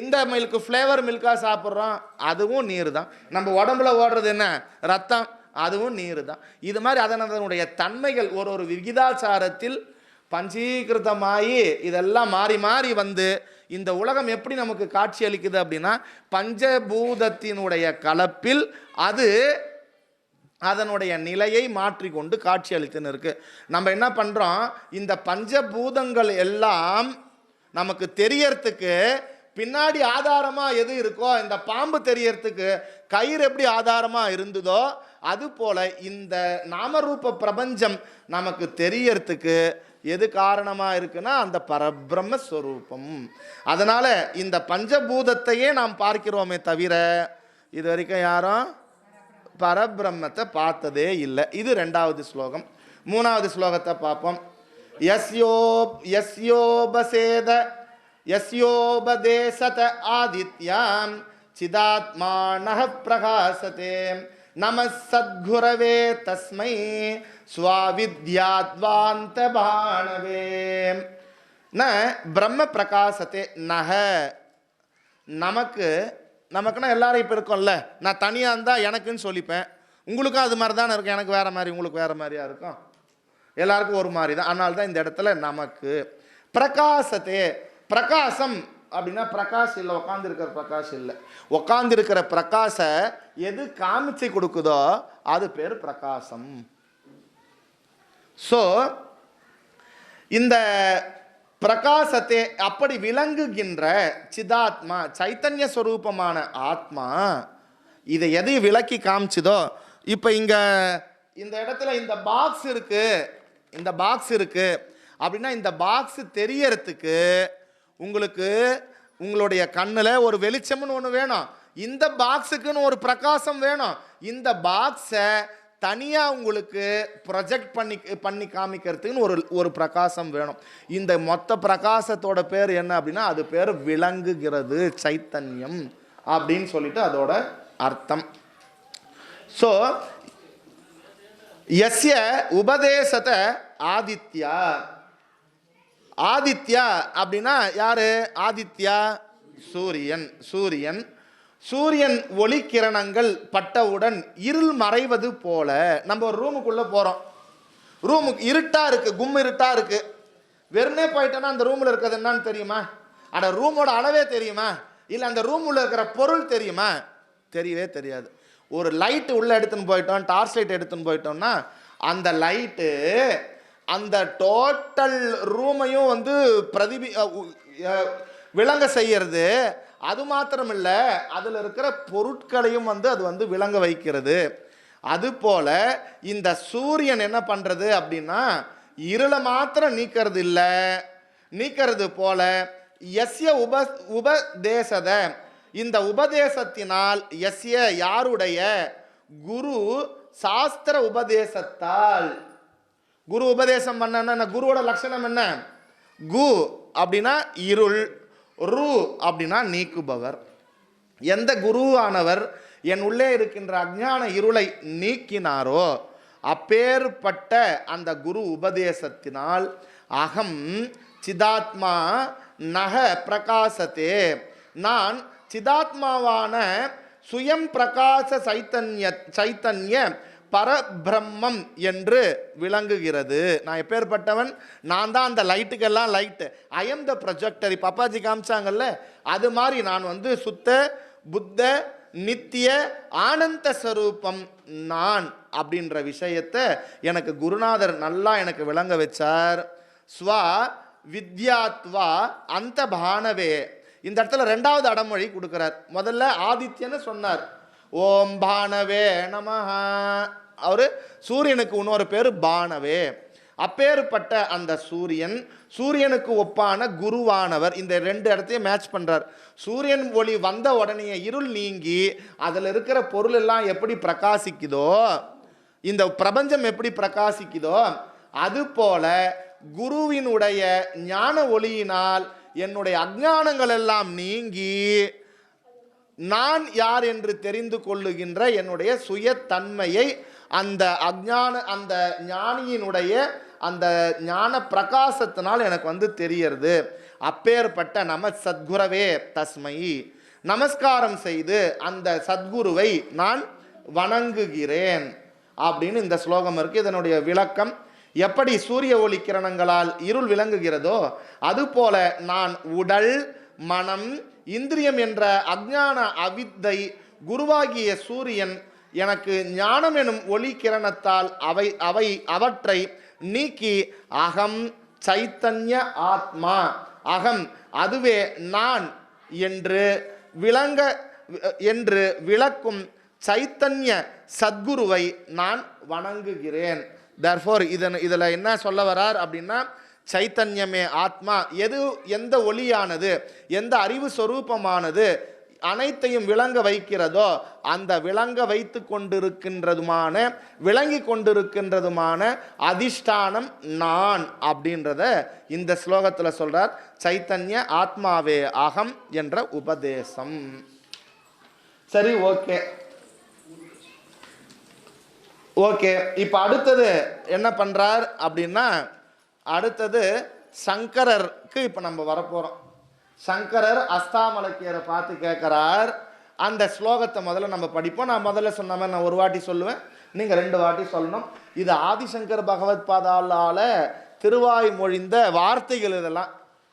இந்த மில்க்கு ஃப்ளேவர் மில்காக சாப்பிட்றோம், அதுவும் நீர் தான். நம்ம உடம்புல ஓடுறது என்ன? ரத்தம், அதுவும் நீர் தான். இது மாதிரி அதனுடைய தன்மைகள் ஒரு விகிதாச்சாரத்தில் பஞ்சீகிருதமாகி இதெல்லாம் மாறி மாறி வந்து இந்த உலகம் எப்படி நமக்கு காட்சி அளிக்குது அப்படின்னா பஞ்சபூதத்தினுடைய கலப்பில் அது அதனுடைய நிலையை மாற்றிக்கொண்டு காட்சி அளித்துன்னு இருக்கு. நம்ம என்ன பண்ணுறோம், இந்த பஞ்சபூதங்கள் எல்லாம் நமக்கு தெரியறதுக்கு பின்னாடி ஆதாரமாக எது இருக்கோ, இந்த பாம்பு தெரியறதுக்கு கயிறு எப்படி ஆதாரமாக இருந்ததோ அது போல இந்த நாமரூப பிரபஞ்சம் நமக்கு தெரியறதுக்கு எது காரணமாக இருக்குன்னா அந்த பரபிரம்மஸ்வரூபம். அதனால் இந்த பஞ்சபூதத்தையே நாம் பார்க்கிறோமே தவிர இது வரைக்கும் யாரும் பரபிரம்மத்தை பார்த்ததே இல்லை. இது 2வது ஸ்லோகம். 3வது ஸ்லோகத்தை பார்ப்போம். யஸ்யோபதேசத ஆதித்யாம் சிதாத்மானஹ பிரகாசதே நமஸ் சத்குரவே தஸ்மை ஸ்வாவித்யாத்வாந்த பாணவே ந பிரம்ம பிரகாசத்தே நஹ. நமக்குன்னா எல்லாரும் இப்போ இருக்கோம்ல, நான் தனியாக இருந்தால் எனக்குன்னு சொல்லிப்பேன், உங்களுக்கும் அது மாதிரி தானே இருக்கும், எனக்கு வேறு மாதிரி, உங்களுக்கு வேறு மாதிரியா இருக்கும், எல்லாருக்கும் ஒரு மாதிரி தான். அதனால தான் இந்த இடத்துல நமக்கு பிரகாசத்தே. பிரகாசம் அப்படின்னா பிரகாஷ் இல்லை, உட்காந்துருக்கிற பிரகாஷ் இல்லை. உட்காந்துருக்கிற பிரகாச எது காமிச்சு கொடுக்குதோ அது பேர் பிரகாசம். ஸோ இந்த பிரகாசத்தை அப்படி விளங்குகின்ற சிதாத்மா, சைத்தன்ய ஸ்வரூபமான ஆத்மா இதை எது விளக்கி காமிச்சுதோ, இப்போ இங்கே இந்த இடத்துல இந்த பாக்ஸ் இருக்கு, இந்த பாக்ஸ் இருக்கு அப்படின்னா இந்த பாக்ஸ் தெரியறதுக்கு உங்களுக்கு உங்களுடைய கண்ணில் ஒரு வெளிச்சம்னு ஒன்று வேணும், இந்த பாக்ஸுக்குன்னு ஒரு பிரகாசம் வேணும். இந்த பாக்ஸை தனியாக உங்களுக்கு ப்ரொஜெக்ட் பண்ணி காமிக்கிறதுக்குன்னு ஒரு பிரகாசம் வேணும். இந்த மொத்த பிரகாசத்தோட பேர் என்ன அப்படின்னா அது பேர் விளங்குகிறது, சைத்தன்யம் அப்படின்னு சொல்லிட்டு அதோட அர்த்தம். ஸோ யஸ்ய உபதேசத்தை ஆதித்யா. ஆதித்யா அப்படின்னா யாரு? ஆதித்யா சூரியன். சூரியன் சூரியன் ஒளி கிரணங்கள் பட்டவுடன் இருள் மறைவது போல. நம்ம ஒரு ரூமுக்குள்ள போறோம், ரூமுக்கு இருட்டா இருக்கு, கும் இருட்டா இருக்கு. வெறுனே போயிட்டோன்னா அந்த ரூம்ல இருக்கிறது என்னன்னு தெரியுமா? அட ரூமோட அளவே தெரியுமா? இல்லை அந்த ரூம்ல இருக்கிற பொருள் தெரியுமா? தெரியவே தெரியாது. ஒரு லைட்டு உள்ள எடுத்துன்னு போயிட்டோம், டார்ச் லைட் எடுத்துன்னு போயிட்டோம்னா அந்த லைட்டு அந்த டோட்டல் ரூமையும் வந்து விளங்க செய்யறது. அது மாத்திரம் இல்லை, அதில் இருக்கிற பொருட்களையும் வந்து அது வந்து விளங்க வைக்கிறது. அதுபோல இந்த சூரியன் என்ன பண்றது அப்படின்னா இருளை மாத்திரம் நீக்கிறது இல்லை, நீக்கிறது போல யஸ்ய உபதேசத, இந்த உபதேசத்தினால் யஸ்ய யாருடைய, குரு சாஸ்திர உபதேசத்தால். குரு உபதேசம் பண்ண குருவோட லட்சணம் என்ன? கு அப்படின்னா இருள், ரு அப்படின்னா நீக்குபவர். எந்த குருவானவர் என் உள்ளே இருக்கின்ற அஞ்ஞான இருளை நீக்கினாரோ அப்பேற்பட்ட அந்த குரு உபதேசத்தினால் அகம் சிதாத்மா நக பிரகாசத்தே, நான் சிதாத்மாவான சுயம் பிரகாச சைத்தன்ய பரபிரம்மம் என்று விளங்குகிறது. நான் எப்பேற்பட்டவன்? நான் தான் அந்த லைட்டுக்கெல்லாம் light. I am the projector. பாப்பாஜி காமிச்சாங்கல்ல, அது மாதிரி நான் வந்து சுத்த புத்த நித்திய ஆனந்த ஸ்வரூபம் நான் அப்படின்ற விஷயத்தை எனக்கு குருநாதர் நல்லா எனக்கு விளங்க வச்சார். ஸ்வ வித்யாத்வா அந்த பானவே. இந்த இடத்துல ரெண்டாவது அடமொழி கொடுக்கிறார். முதல்ல ஆதித்யன்னு சொன்னார், ஓம் பானவே நமஹ. அவரு சூரியனுக்கு இன்னொரு பேர் பானவே. அப்பேற்பட்ட அந்த சூரியன், சூரியனுக்கு ஒப்பான குருவானவர். இந்த ரெண்டு இடத்தையும் மேட்ச் பண்றார். சூரியன் ஒளி வந்த உடனே இருள் நீங்கி அதில் இருக்கிற பொருள் எல்லாம் எப்படி பிரகாசிக்குதோ, இந்த பிரபஞ்சம் எப்படி பிரகாசிக்குதோ, அது போல குருவினுடைய ஞான ஒளியினால் என்னுடைய அஞ்ஞானங்கள் எல்லாம் நீங்கி நான் யார் என்று தெரிந்து கொள்ளுகின்ற என்னுடைய சுயத்தன்மையை அந்த அந்த ஞானியினுடைய அந்த ஞான பிரகாசத்தினால் எனக்கு வந்து தெரியறது. அப்பேற்பட்ட நம சத்குரவே தஸ்மை, நமஸ்காரம் செய்து அந்த சத்குருவை நான் வணங்குகிறேன் அப்படின்னு இந்த ஸ்லோகம் இருக்கு. இதனுடைய விளக்கம், எப்படி சூரிய ஒளி கிரணங்களால் இருள் விளங்குகிறதோ அதுபோல நான் உடல் மனம் இந்திரியம் என்ற அஞ்ஞான அவித்தை குருவாகிய சூரியன் எனக்கு ஞானம் எனும் ஒளி கிரணத்தால் அவற்றை நீக்கி அகம் சைத்தன்ய ஆத்மா, அகம் அதுவே நான் என்று விளக்கும் சைத்தன்ய சத்குருவை நான் வணங்குகிறேன். தர்ஃபோர் இதில் என்ன சொல்ல வரார் அப்படின்னா, சைத்தன்யமே ஆத்மா, எந்த ஒளியானது, எந்த அறிவு சொரூபமானது அனைத்தையும் விளங்க வைக்கிறதோ அந்த விளங்க வைத்து கொண்டிருக்கின்றதுமான விளங்கி கொண்டிருக்கின்றதுமான அதிஷ்டானம் நான் அப்படின்றத இந்த ஸ்லோகத்தில் சொல்றார். சைத்தன்ய ஆத்மாவே அகம் என்ற உபதேசம். சரி, ஓகே ஓகே. இப்போ அடுத்தது என்ன பண்றார் அப்படின்னா, அடுத்தது சங்கரருக்கு இப்போ நம்ம வரப்போறோம். சங்கரர் அஸ்தாமலக்கியரை பார்த்து கேட்கிறார். அந்த ஸ்லோகத்தை முதல்ல நம்ம படிப்போம். நான் முதல்ல சொன்ன மாதிரி நான் ஒரு வாட்டி சொல்லுவேன், நீங்கள் 2 வாட்டி சொல்லணும். இது ஆதிசங்கர் பகவத் பாதாளால திருவாய் மொழிந்த வார்த்தைகள். இதெல்லாம்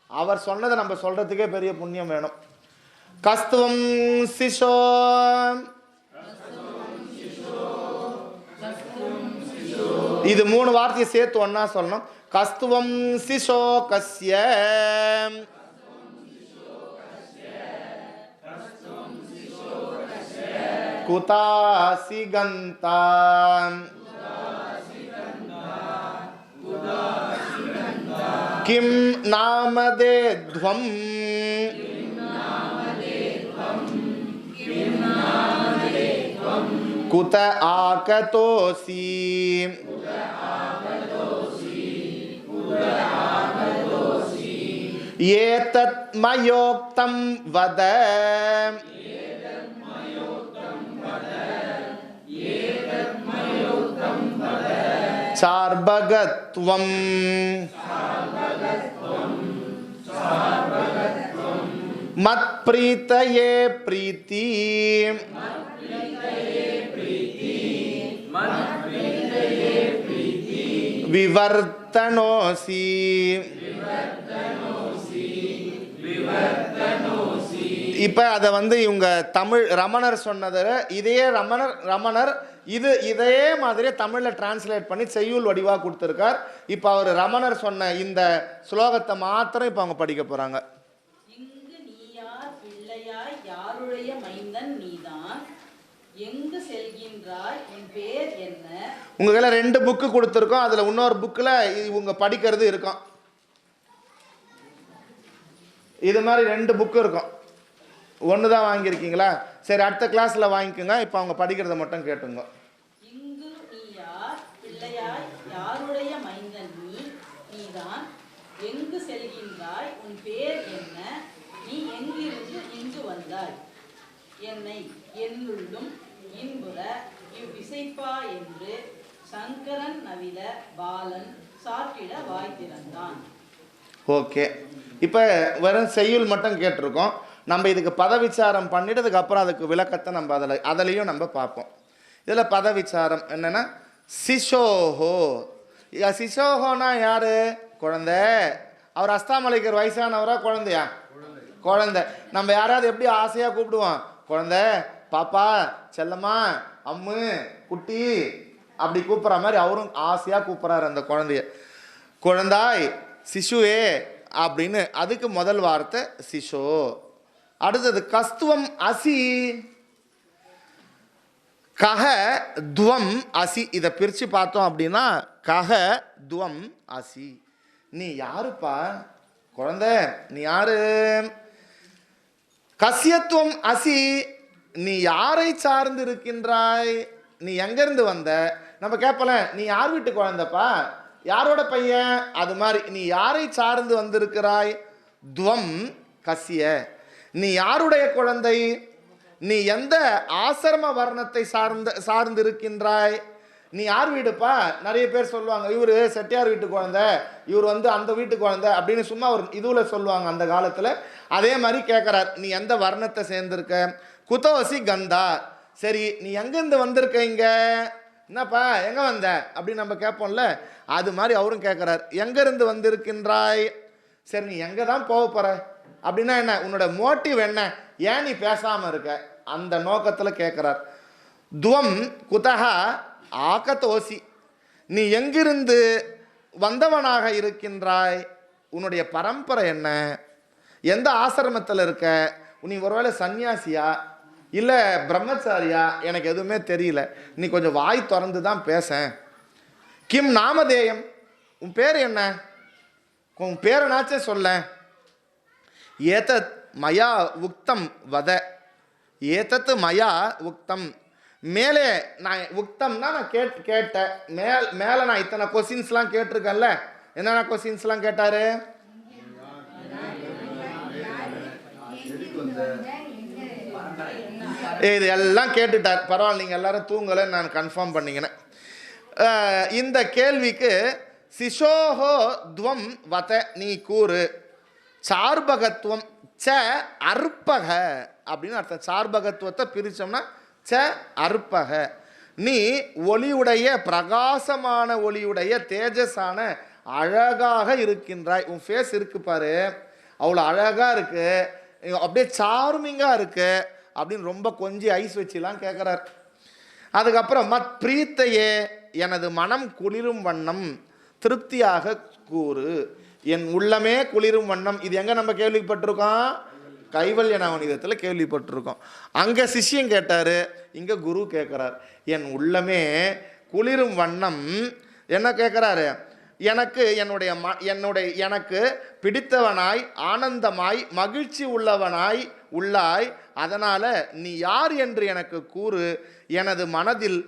அவர் சொன்னதை நம்ம சொல்றதுக்கே பெரிய புண்ணியம் வேணும். கஸ்துவம் சிசோ, இது 3 வார்த்தையை சேர்த்து ஒன்னா சொல்லணும். கஸ்துவம் சிசோ கஸ்ய குதாசி கந்தாம் கிம் நாமதே த்வம் குத ஆகதோசி ஏதத் மயோக்தம் வத சார்பகத்வம் மத் பிரீதயே பிரீதி விவர்த்தனோசி. இப்போ அதை வந்து இவங்க தமிழ் ரமணர் சொன்னதை இதே ரமணர் இதே மாதிரி தமிழில் டிரான்ஸ்லேட் பண்ணி செய்யுள் வடிவாக கொடுத்துருக்கார். இப்போ அவர் ரமணர் சொன்ன இந்த ஸ்லோகத்தை மாத்திரம் இப்போ அவங்க படிக்க போகிறாங்க. இங்கு நீயார் பிள்ளையாய் யாருடைய மைந்தன் நீதான், எங்கு செல்கின்றாய் உன் பேர் என்ன. உங்க கையில் 2 புக்கு கொடுத்துருக்கோம். அதில் இன்னொரு புக்கில் இவங்க படிக்கிறது இருக்கும். இது மாதிரி 2 புக்கு இருக்கும். ஒன்று தான் வாங்கியிருக்கீங்களா? சரி, அடுத்த கிளாஸில் வாங்கிக்கோங்க. இப்போ அவங்க படிக்கிறத மட்டும் கேட்டுங்க. இங்கு நீயார் பிள்ளையாய் யாருடைய மைந்தன் நீதான், எங்கு செல்கின்றாய் உன் பேர் என்ன, நீ எங்கிருந்து இங்கு வந்தாய், என்னை என்னுள்ளும் இன்புற இவ்விசைப்பா என்று சங்கரன் நவில பாலன் சாற்றிட வாய் திறந்தான். ஓகே, இப்போ வெறும் செய்யுள் மட்டும் கேட்டிருக்கோம். நம்ம இதுக்கு பதவிச்சாரம் பண்ணிட்டதுக்கு அப்புறம் அதுக்கு விளக்கத்தை நம்ம அதிலையும் நம்ம பார்ப்போம். இதில் பதவிச்சாரம் என்னென்னா சிசோஹோ. சிசோஹோனா யார்? குழந்தை. அவர் அஸ்தாமலிக்கர் வயசானவரா குழந்தையா? குழந்தை. நம்ம யாராவது எப்படி ஆசையாக கூப்பிடுவோம்? குழந்தை, பாப்பா, செல்லம்மா, அம்மு, குட்டி அப்படி கூப்பிட்ற மாதிரி அவரும் ஆசையாக கூப்பிட்றாரு அந்த குழந்தைய. குழந்தாய், சிசுவே அப்படின்னு. அதுக்கு முதல் வார்த்தை சிசோ. அடுத்தது கஸ்துவம் அசி. கஹ துவம் அசி. இதை பிரித்து பார்த்தோம் அப்படின்னா கஹ துவம் அசி. நீ யாருப்பா? குழந்தை, நீ யாரு? கசியத்துவம் அசி. நீ யாரை சார்ந்து இருக்கின்றாய்? நீ எங்கேருந்து வந்த? நம்ம கேட்பல, நீ யார் வீட்டு குழந்தைப்பா, யாரோட பையன்? அது மாதிரி நீ யாரை சார்ந்து வந்திருக்கிறாய்? துவம் கசிய. நீ யாருடைய குழந்தை? நீ எந்த ஆசிரம வர்ணத்தை சார்ந்து இருக்கின்றாய்? நீ யார் வீடுப்பா? நிறைய பேர் சொல்லுவாங்க, இவர் செட்டியார் வீட்டு குழந்தை, இவர் வந்து அந்த வீட்டு குழந்தை அப்படின்னு சும்மா ஒரு இதுவில் சொல்லுவாங்க அந்த காலத்தில். அதே மாதிரி கேட்குறார், நீ எந்த வர்ணத்தை சேர்ந்திருக்க? குதோசி கந்தா. சரி, நீ எங்கேருந்து வந்திருக்க? இங்கே என்னப்பா, எங்கே வந்த அப்படின்னு நம்ம கேட்போம்ல, அது மாதிரி அவரும் கேட்குறார், எங்கேருந்து வந்திருக்கின்றாய்? சரி, நீ எங்கே தான் போக போகிற அப்படின்னா என்ன, உன்னோட மோட்டிவ் என்ன, ஏன் நீ பேசாமல் இருக்க, அந்த நோக்கத்தில் கேட்குறார். துவம் குதஹா ஆகதோசி. நீ எங்கிருந்து வந்தவனாக இருக்கின்றாய்? உன்னுடைய பரம்பரை என்ன? எந்த ஆசிரமத்தில் இருக்க? நீ ஒருவேளை சன்னியாசியா இல்லை பிரம்மச்சாரியா? எனக்கு எதுவுமே தெரியல, நீ கொஞ்சம் வாய் திறந்து தான் பேச. கிம் நாமதேயம், உன் பேர் என்ன? உன் பேரனாச்சே சொல்ல. ஏதத் மயா உக்தம் வத. ஏதத் மயா உக்தம். மேலே நான் உக்தம்னா நான் கேட்டேன். மேலே நான் இத்தனை கொஸ்டின்ஸ்லாம் கேட்டிருக்கேன்ல. என்னென்ன கொஸ்டின்ஸ்லாம் கேட்டாரு? இது எல்லாம் கேட்டுட்டார். பரவாயில்ல, நீங்கள் எல்லாரும் தூங்கலைன்னு நான் கன்ஃபார்ம் பண்ணிக்கினேன். இந்த கேள்விக்கு சிசோஹோ துவம் வத, நீ கூறு. சார்பகத்துவம் ச அற்பக அப்படின்னு அர்த்தம். சார்பகத்துவத்தை பிரித்தோம்னா ச அற்பக. நீ ஒளியுடைய, பிரகாசமான ஒளியுடைய, தேஜஸான, அழகாக இருக்கின்றாய். உன் ஃபேஸ் இருக்கு பாரு, அவ்வளோ அழகாக இருக்கு, அப்படியே சார்மிங்காக இருக்கு அப்படின்னு ரொம்ப கொஞ்சம் ஐஸ் வச்சுலாம் கேட்குறார். அதுக்கப்புறம் மத் பிரீத்தையே, எனது மனம் குளிரும் வண்ணம் திருப்தியாக கூறு. என் உள்ளமே குளிரும் வண்ணம். இது எங்கே நம்ம கேள்விப்பட்டிருக்கோம்? கைவல்ய நவநீதத்தில் கேள்விப்பட்டிருக்கோம். அங்கே சிஷ்யம் கேட்டார், இங்கே குரு கேட்குறார். என் உள்ளமே குளிரும் வண்ணம் என்ன கேட்குறாரு? எனக்கு எனக்கு பிடித்தவனாய், ஆனந்தமாய், மகிழ்ச்சி உள்ளவனாய் உள்ளாய். அதனால நீ யார் என்று எனக்கு கூறு. எனது மனதில்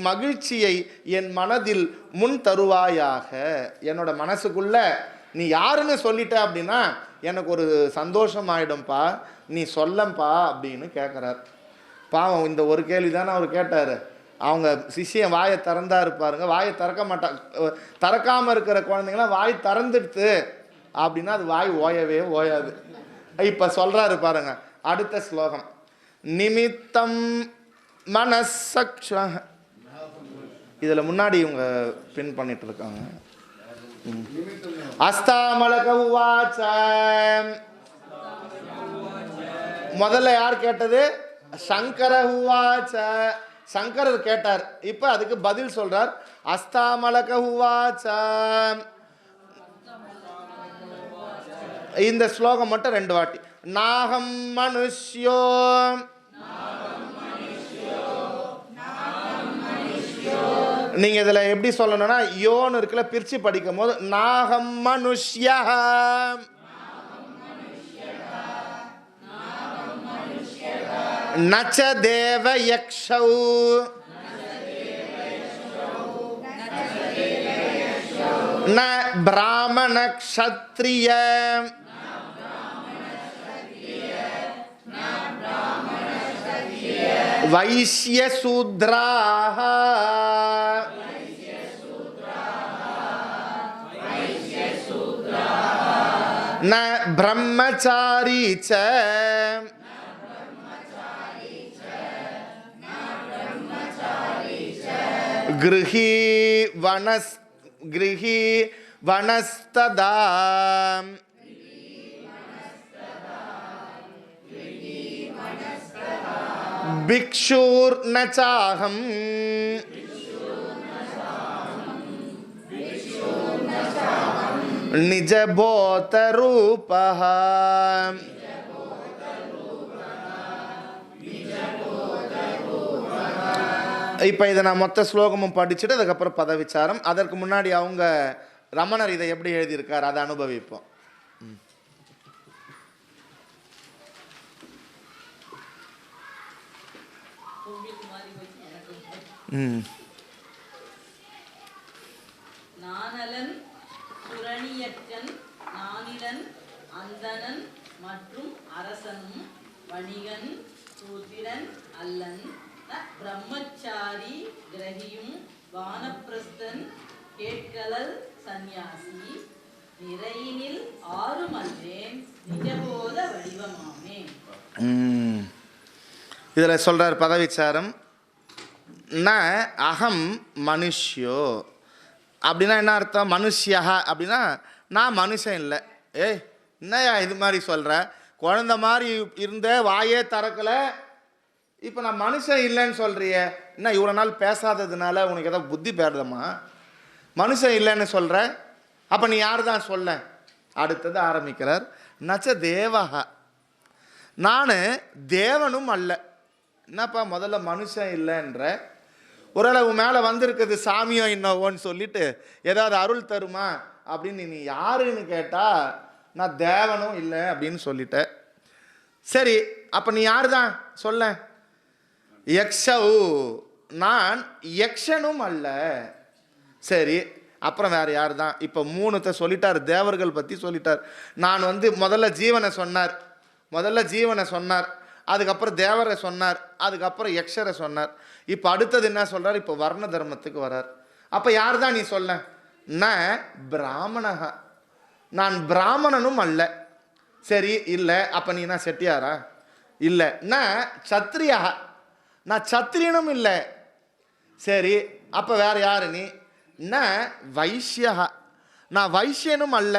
மகிழ்ச்சியை என் மனதில் முன் தருவாயாக. என்னோட மனசுக்குள்ள நீ யாருன்னு சொல்லிட்ட அப்படின்னா எனக்கு ஒரு சந்தோஷம் ஆயிடும்பா, நீ சொல்லம்பா அப்படின்னு கேட்குறார். பாவம், இந்த ஒரு கேள்வி தானே அவர் கேட்டார். அவங்க சிஷ்யன் வாயை திறந்தா இருப்பாருங்க, வாயை திறக்க மாட்டாங்க. திறக்காமல் இருக்கிற குழந்தைங்களாம் வாய் திறந்துடுத்து அப்படின்னா அது வாய் ஓயவே ஓயாது. இப்போ சொல்கிறாரு பாருங்க அடுத்த ஸ்லோகம். நிமித்தம் மனசக்ஷ, இதில் முன்னாடி இவங்க பின் பண்ணிட்டு இருக்காங்க. அஸ்தாமலக உவாச்ச, முதல்ல யார் கேட்டது? சங்கர உவாச்ச, சங்கரர் கேட்டார். இப்ப அதுக்கு பதில் சொல்றார். அஸ்தாமலக உவாச்ச. இந்த ஸ்லோகம் மட்டும் 2 வாட்டி. நாகம் மனுஷ்யோ, நீங்க இதுல எப்படி சொல்லணும்னா யோன்னு இருக்குல்ல, பிரிச்சு படிக்கும் போது நாகம் மனுஷ்யா, நச்ச தேவ யக்ஷௌ, ந பிராமண க்ஷத்ரிய, வைஷ்ய சூத்ராஹ, ந பிரம்மச்சாரி ச, கிருஹி வனஸ்ததா, பிக்ஷூர் ந சாஹம், நிஜபோத ரூபஹ. இப்போ இதை நான் மொத்த ஸ்லோகமும் படிச்சுட்டு அதுக்கப்புறம் பதவிச்சாரம். அதற்கு முன்னாடி அவங்க ரமணர் இதை எப்படி எழுதியிருக்கார் அதை அனுபவிப்போம். நானலன் சுரணியற்றன் நானிலன் அந்தணன் மற்றும் அரசனும் வணிகன் சூத்திரன் அல்லன் பிரம்மச்சாரி கிரகியும் வானப்பிரஸ்தன் கேட்கலல் சந்நியாசி நிறையினில் ஆறுமல்லேன் நிஜபோத வடிவமாமே. இதில் சொல்றார் பதவிச்சாரம். ந அகம் மனுஷ்யோ அப்படின்னா என்ன அர்த்தம்? மனுஷ்யா அப்படின்னா நான் மனுஷன் இல்லை. என்னையா இது மாதிரி சொல்ற? குழந்த மாதிரி இருந்த வாயே திறக்கலை, இப்போ நான் மனுஷன் இல்லைன்னு சொல்றிய. என்ன இவ்வளோ நாள் பேசாததுனால உனக்கு ஏதாவது புத்தி பேருதம்மா? மனுஷன் இல்லைன்னு சொல்ற, அப்போ நீ யார் தான் சொல்ல? அடுத்தது ஆரம்பிக்கிறார். நச்ச தேவஹா, நான் தேவனும் அல்ல. என்னப்பா முதல்ல மனுஷன் இல்லைன்ற, ஒரளவு மேலே வந்திருக்குது சாமியோ என்னவோன்னு சொல்லிட்டு ஏதாவது அருள் தருமா அப்படின்னு நீ யாருன்னு கேட்டா நான் தேவனும் இல்லை அப்படின்னு சொல்லிட்டேன். சரி, அப்போ நீ யார் தான் சொல்ல? யக்ஷவு, நான் யக்ஷனும் அல்ல. சரி, அப்புறம் வேற யார் தான்? இப்போ 3 சொல்லிட்டார், தேவர்கள் பற்றி சொல்லிட்டார். நான் முதல்ல ஜீவனை சொன்னார், அதுக்கப்புறம் தேவரை சொன்னார், அதுக்கப்புறம் யக்ஷரை சொன்னார். இப்போ அடுத்தது என்ன சொல்றார்? இப்போ வர்ண தர்மத்துக்கு வரார். அப்போ யார் தான் நீ சொல்ல? ந பிராமணஹா, நான் பிராமணனும் அல்ல. சரி, இல்லை, அப்போ நீ என்ன செட்டியாரா? இல்லை. ந சத்திரியா, நான் சத்திரியனும் இல்லை. சரி, அப்போ வேற யாரு நீ? ந வைஷ்யா, நான் வைஷ்யனும் அல்ல.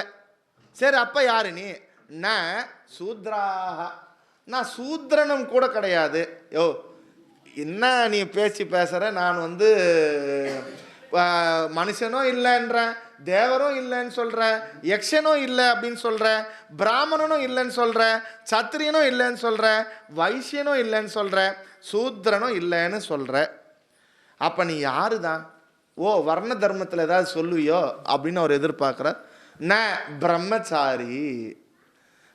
சரி, அப்போ யாரு நீ? ந சூத்ராக, நான் சூத்ரனும் கூட கிடையாது. யோ என்ன நீ பேசுகிற? நான் மனுஷனும் இல்லைன்றேன், தேவரும் இல்லைன்னு சொல்கிறேன், யக்ஷனும் இல்லை அப்படின்னு சொல்கிறேன், பிராமணனும் இல்லைன்னு சொல்கிறேன், சத்திரியனும் இல்லைன்னு சொல்கிறேன், வைஷ்யனும் இல்லைன்னு சொல்கிறேன், சூத்ரனும் இல்லைன்னு சொல்கிறேன். அப்போ நீ யாரு தான்? ஓ, வர்ண தர்மத்தில் ஏதாவது சொல்லுவியோ அப்படின்னு அவர் எதிர்பார்க்குறார். ந பிரம்மச்சாரி,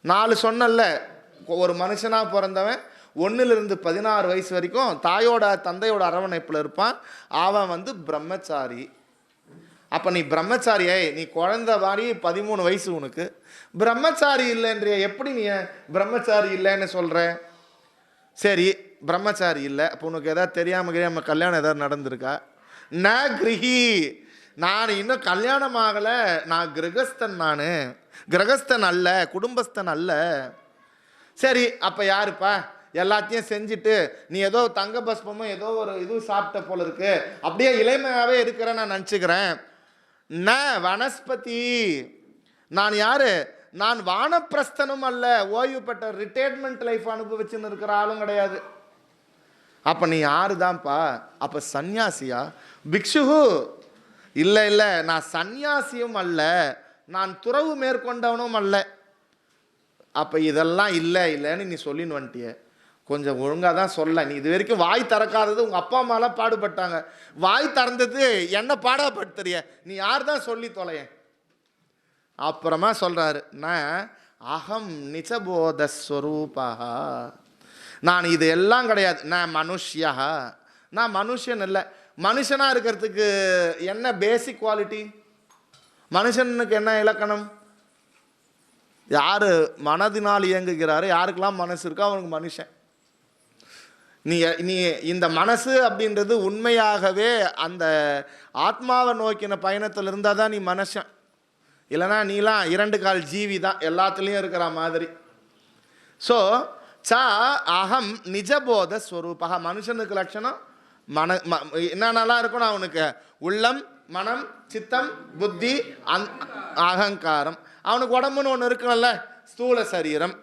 4 சொன்னல, ஒரு மனுஷனாக பிறந்தவன் 1லிருந்து 16 வயசு வரைக்கும் தாயோட தந்தையோட அரவணைப்பில் இருப்பான். அவன் வந்து பிரம்மச்சாரி. அப்போ நீ பிரம்மச்சாரியை, நீ குழந்தை மாதிரி 13 வயசு உனக்கு, பிரம்மச்சாரி இல்லைன்றிய, எப்படி நீ பிரம்மச்சாரி இல்லைன்னு சொல்கிற? சரி, பிரம்மச்சாரி இல்லை, அப்போ உனக்கு எதாவது தெரியாமல் கல்யாணம் எதாவது நடந்திருக்கா? ந கிரகி, நான் இன்னும் கல்யாணம் ஆகலை, நான் கிரகஸ்தன், நான் கிரகஸ்தன் அல்ல, குடும்பஸ்தன் அல்ல. சரி, அப்போ யாருப்பா? எல்லாத்தையும் செஞ்சுட்டு நீ ஏதோ தங்க பஸ்பமும் ஏதோ ஒரு இது சாப்பிட்ட போல இருக்கு, அப்படியே இளமையாகவே இருக்கிறேன் நான் நினச்சிக்கிறேன். ந வனஸ்பதி, நான் யாரு? நான் வானப்பிரஸ்தனும் அல்ல, ஓய்வு பெற்ற ரிட்டையர்மெண்ட் லைஃப் அனுபவிச்சுன்னு இருக்கிற ஆளும் கிடையாது. அப்போ நீ யாரு தான்ப்பா? அப்போ சன்னியாசியா? பிக்ஷுகு? இல்லை இல்லை, நான் சன்னியாசியும் அல்ல, நான் துறவு மேற்கொண்டவனும் அல்ல. அப்போ இதெல்லாம் இல்லை இல்லைன்னு நீ சொல்லின்னு வந்துட்டிய, கொஞ்சம் ஒழுங்காக தான் சொல்ல. நீ இது வரைக்கும் வாய் திறக்காதது உங்கள் அப்பா அம்மாலாம் பாடுபட்டாங்க, வாய் திறந்தது என்ன பாடப்படுத்துறிய, நீ யார் தான் சொல்லி தொலைய? அப்புறமா சொல்கிறாரு, நான் அகம் நிஜபோதஸ்வரூபா, நான் இது எல்லாம் கிடையாது. நான் மனுஷ்யா, நான் மனுஷன் இல்லை. மனுஷனாக இருக்கிறதுக்கு என்ன பேசிக் குவாலிட்டி? மனுஷனுக்கு என்ன இலக்கணம்? யார் மனதினால் இயங்குகிறாரு, யாருக்கெல்லாம் மனசு இருக்கோ அவனுக்கு மனுஷன். நீ இந்த மனசு அப்படின்றது உண்மையாகவே அந்த ஆத்மாவை நோக்கின பயணத்தில் இருந்தால் தான் நீ மனுஷன். இல்லைனா நீலாம் 2 கால் ஜீவி தான், எல்லாத்துலேயும் இருக்கிற மாதிரி. ஸோ ச அகம் நிஜபோத ஸ்வரூபா, மனுஷனுக்கு லட்சணம் என்னென்னலாம் இருக்கணும் அவனுக்கு? உள்ளம், மனம், சித்தம், புத்தி, அகங்காரம். அவனுக்கு உடம்புன்னு ஒன்று இருக்குல்ல, ஸ்தூல சரீரம்,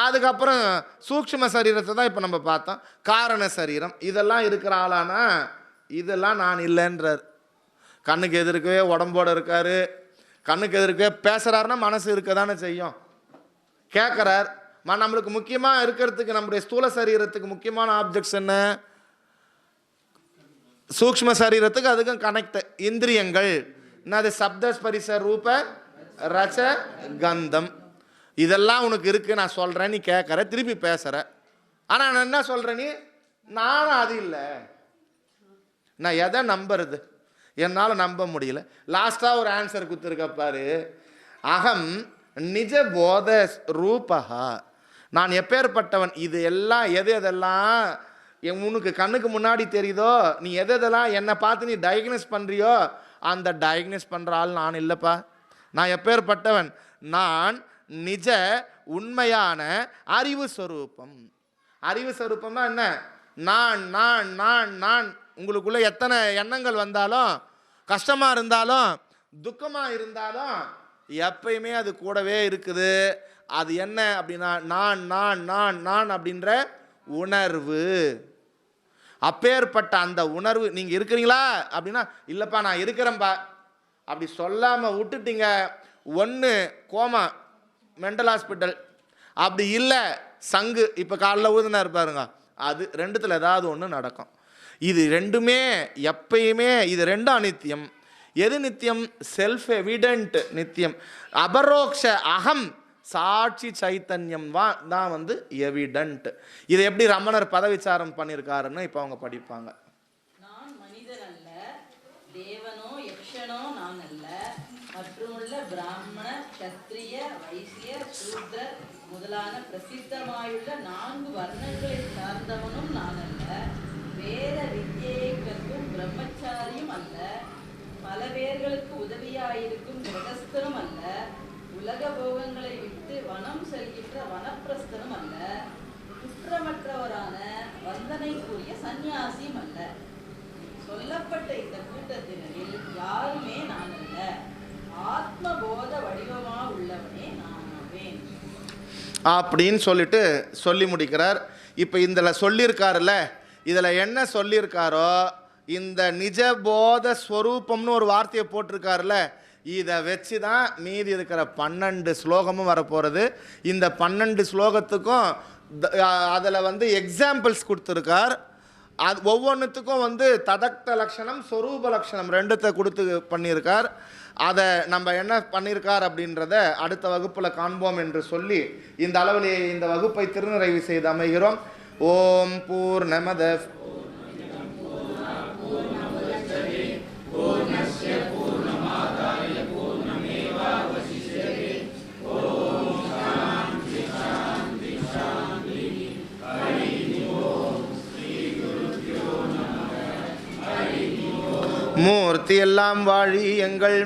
அதுக்கப்புறம் சூக்ஷ்ம சரீரத்தை தான் இப்போ நம்ம பார்த்தோம், காரண சரீரம். இதெல்லாம் இருக்கிற ஆளானா இதெல்லாம் நான் இல்லைன்றார். கண்ணுக்கு எதிர்க்கவே உடம்போடு இருக்கார், கண்ணுக்கு எதிர்க்கவே பேசுகிறாருன்னா மனசு இருக்க தானே செய்யும். கேட்குறார், நம்மளுக்கு முக்கியமாக இருக்கிறதுக்கு, நம்முடைய ஸ்தூல சரீரத்துக்கு முக்கியமான ஆப்ஜெக்ட்ஸ் என்ன? சூக்ஷ்ம சரீரத்துக்கு அதுக்கும் கனெக்ட் இந்திரியங்கள். என்னது? சப்த ஸ்பரிச ரூப ரச கந்தம். இதெல்லாம் உனக்கு இருக்குது, நான் சொல்கிறேன், நீ கேட்குற, திருப்பி பேசுகிற. ஆனால் நான் என்ன சொல்கிறேன், நீ நானும் அது இல்லை. நான் எதை நம்புறது? என்னால் நம்ப முடியல. லாஸ்ட்டாக ஒரு ஆன்சர் கொடுத்துருக்கப்பாரு, அகம் நிஜ போத ரூபா, நான் எப்பேற்பட்டவன். இது எல்லாம் எதெல்லாம் உனக்கு கண்ணுக்கு முன்னாடி தெரியுதோ, நீ எதெல்லாம் என்னை பார்த்து நீ டயக்னோஸ் பண்ணுறியோ, அந்த டயக்னோஸ் பண்ணுற ஆள் நான் இல்லைப்பா. நான் எப்பேற்பட்டவன்? நான் நிஜ உண்மையான அறிவு ஸ்வரூபம். அறிவு ஸ்வரூபம்னா என்ன? நான் நான் நான் நான். உங்களுக்குள்ள எத்தனை எண்ணங்கள் வந்தாலும், கஷ்டமாக இருந்தாலும், துக்கமாக இருந்தாலும், எப்பயுமே அது கூடவே இருக்குது. அது என்ன அப்படின்னா நான் நான் நான் நான் அப்படின்ற உணர்வு. அப்பேற்பட்ட அந்த உணர்வு. நீங்கள் இருக்கிறீங்களா அப்படின்னா, இல்லைப்பா நான் இருக்கிறேன்ப்பா அப்படி சொல்லாமல் விட்டுட்டீங்க, ஒன்று கோமா மென்டல் ஹாஸ்பிட்டல், அப்படி இல்லை சங்கு இப்போ காலைல ஊதுனா இருப்பாருங்க, அது ரெண்டுத்தில் ஏதாவது ஒன்று நடக்கும். இது ரெண்டுமே எப்பயுமே, இது ரெண்டும் அநித்தியம். எது நித்தியம்? செல்ஃப் எவிடென்ட் நித்தியம். அபரோக்ஷ அகம் சாட்சி சைத்தன்யம் தான் வந்து எவிடென்ட். இதை எப்படி ரமணர் பதவிச்சாரம் பண்ணியிருக்காருன்னு இப்போ அவங்க படிப்பாங்க. நான் மனிதன் அல்ல, தேவனோ யக்ஷனோ நான் அல்ல, மற்றுமுள்ள பிராமண, சத்திரிய, வைசிய, சூத்ரர் முதலான பிரசித்தமாயுள்ள 4 வர்ணங்களை சார்ந்தவனும் நான் அல்ல, வேத வித்யை கற்கும் பிரம்மச்சாரியும் அல்ல, பல பேர்களுக்கு உதவியாயிருக்கும் கிரகஸ்தரும் அல்ல, உலக போகங்களை விட்டு வனம் செல்கின்ற வனப்பிரஸ்தனும் அல்ல, குற்றமற்றவரான வந்தனைக்குரிய சந்நியாசியும் அல்ல. சொல்லப்பட்ட இந்த கூட்டத்தினரில் யாருமே நான் அல்ல, ஆத்மபோத வடிவமா உள்ளவனே நானாவேன் அப்படின்னு சொல்லிட்டு சொல்லி முடிக்கிறார். இப்போ இதில் சொல்லியிருக்காருல்ல, இதில் என்ன சொல்லியிருக்காரோ, இந்த நிஜபோத ஸ்வரூபம்னு ஒரு வார்த்தையை போட்டிருக்காருல்ல, இதை வச்சு தான் மீதி இருக்கிற 12 ஸ்லோகமும் வரப்போகிறது. இந்த 12 ஸ்லோகத்துக்கும் அதில் வந்து எக்ஸாம்பிள்ஸ் கொடுத்துருக்கார். அது ஒவ்வொன்றுத்துக்கும் வந்து ததக்த லட்சணம் சொரூப லட்சணம் ரெண்டுத்தை கொடுத்து பண்ணியிருக்கார். அதை நம்ம என்ன பண்ணியிருக்கார் அப்படின்றத அடுத்த வகுப்பில் காண்போம் என்று சொல்லி இந்த அளவிலேயே இந்த வகுப்பை திருநிறைவு செய்து அமைகிறோம். ஓம் பூர்ணமத மூர்த்தி எல்லாம் வாழி எங்கள்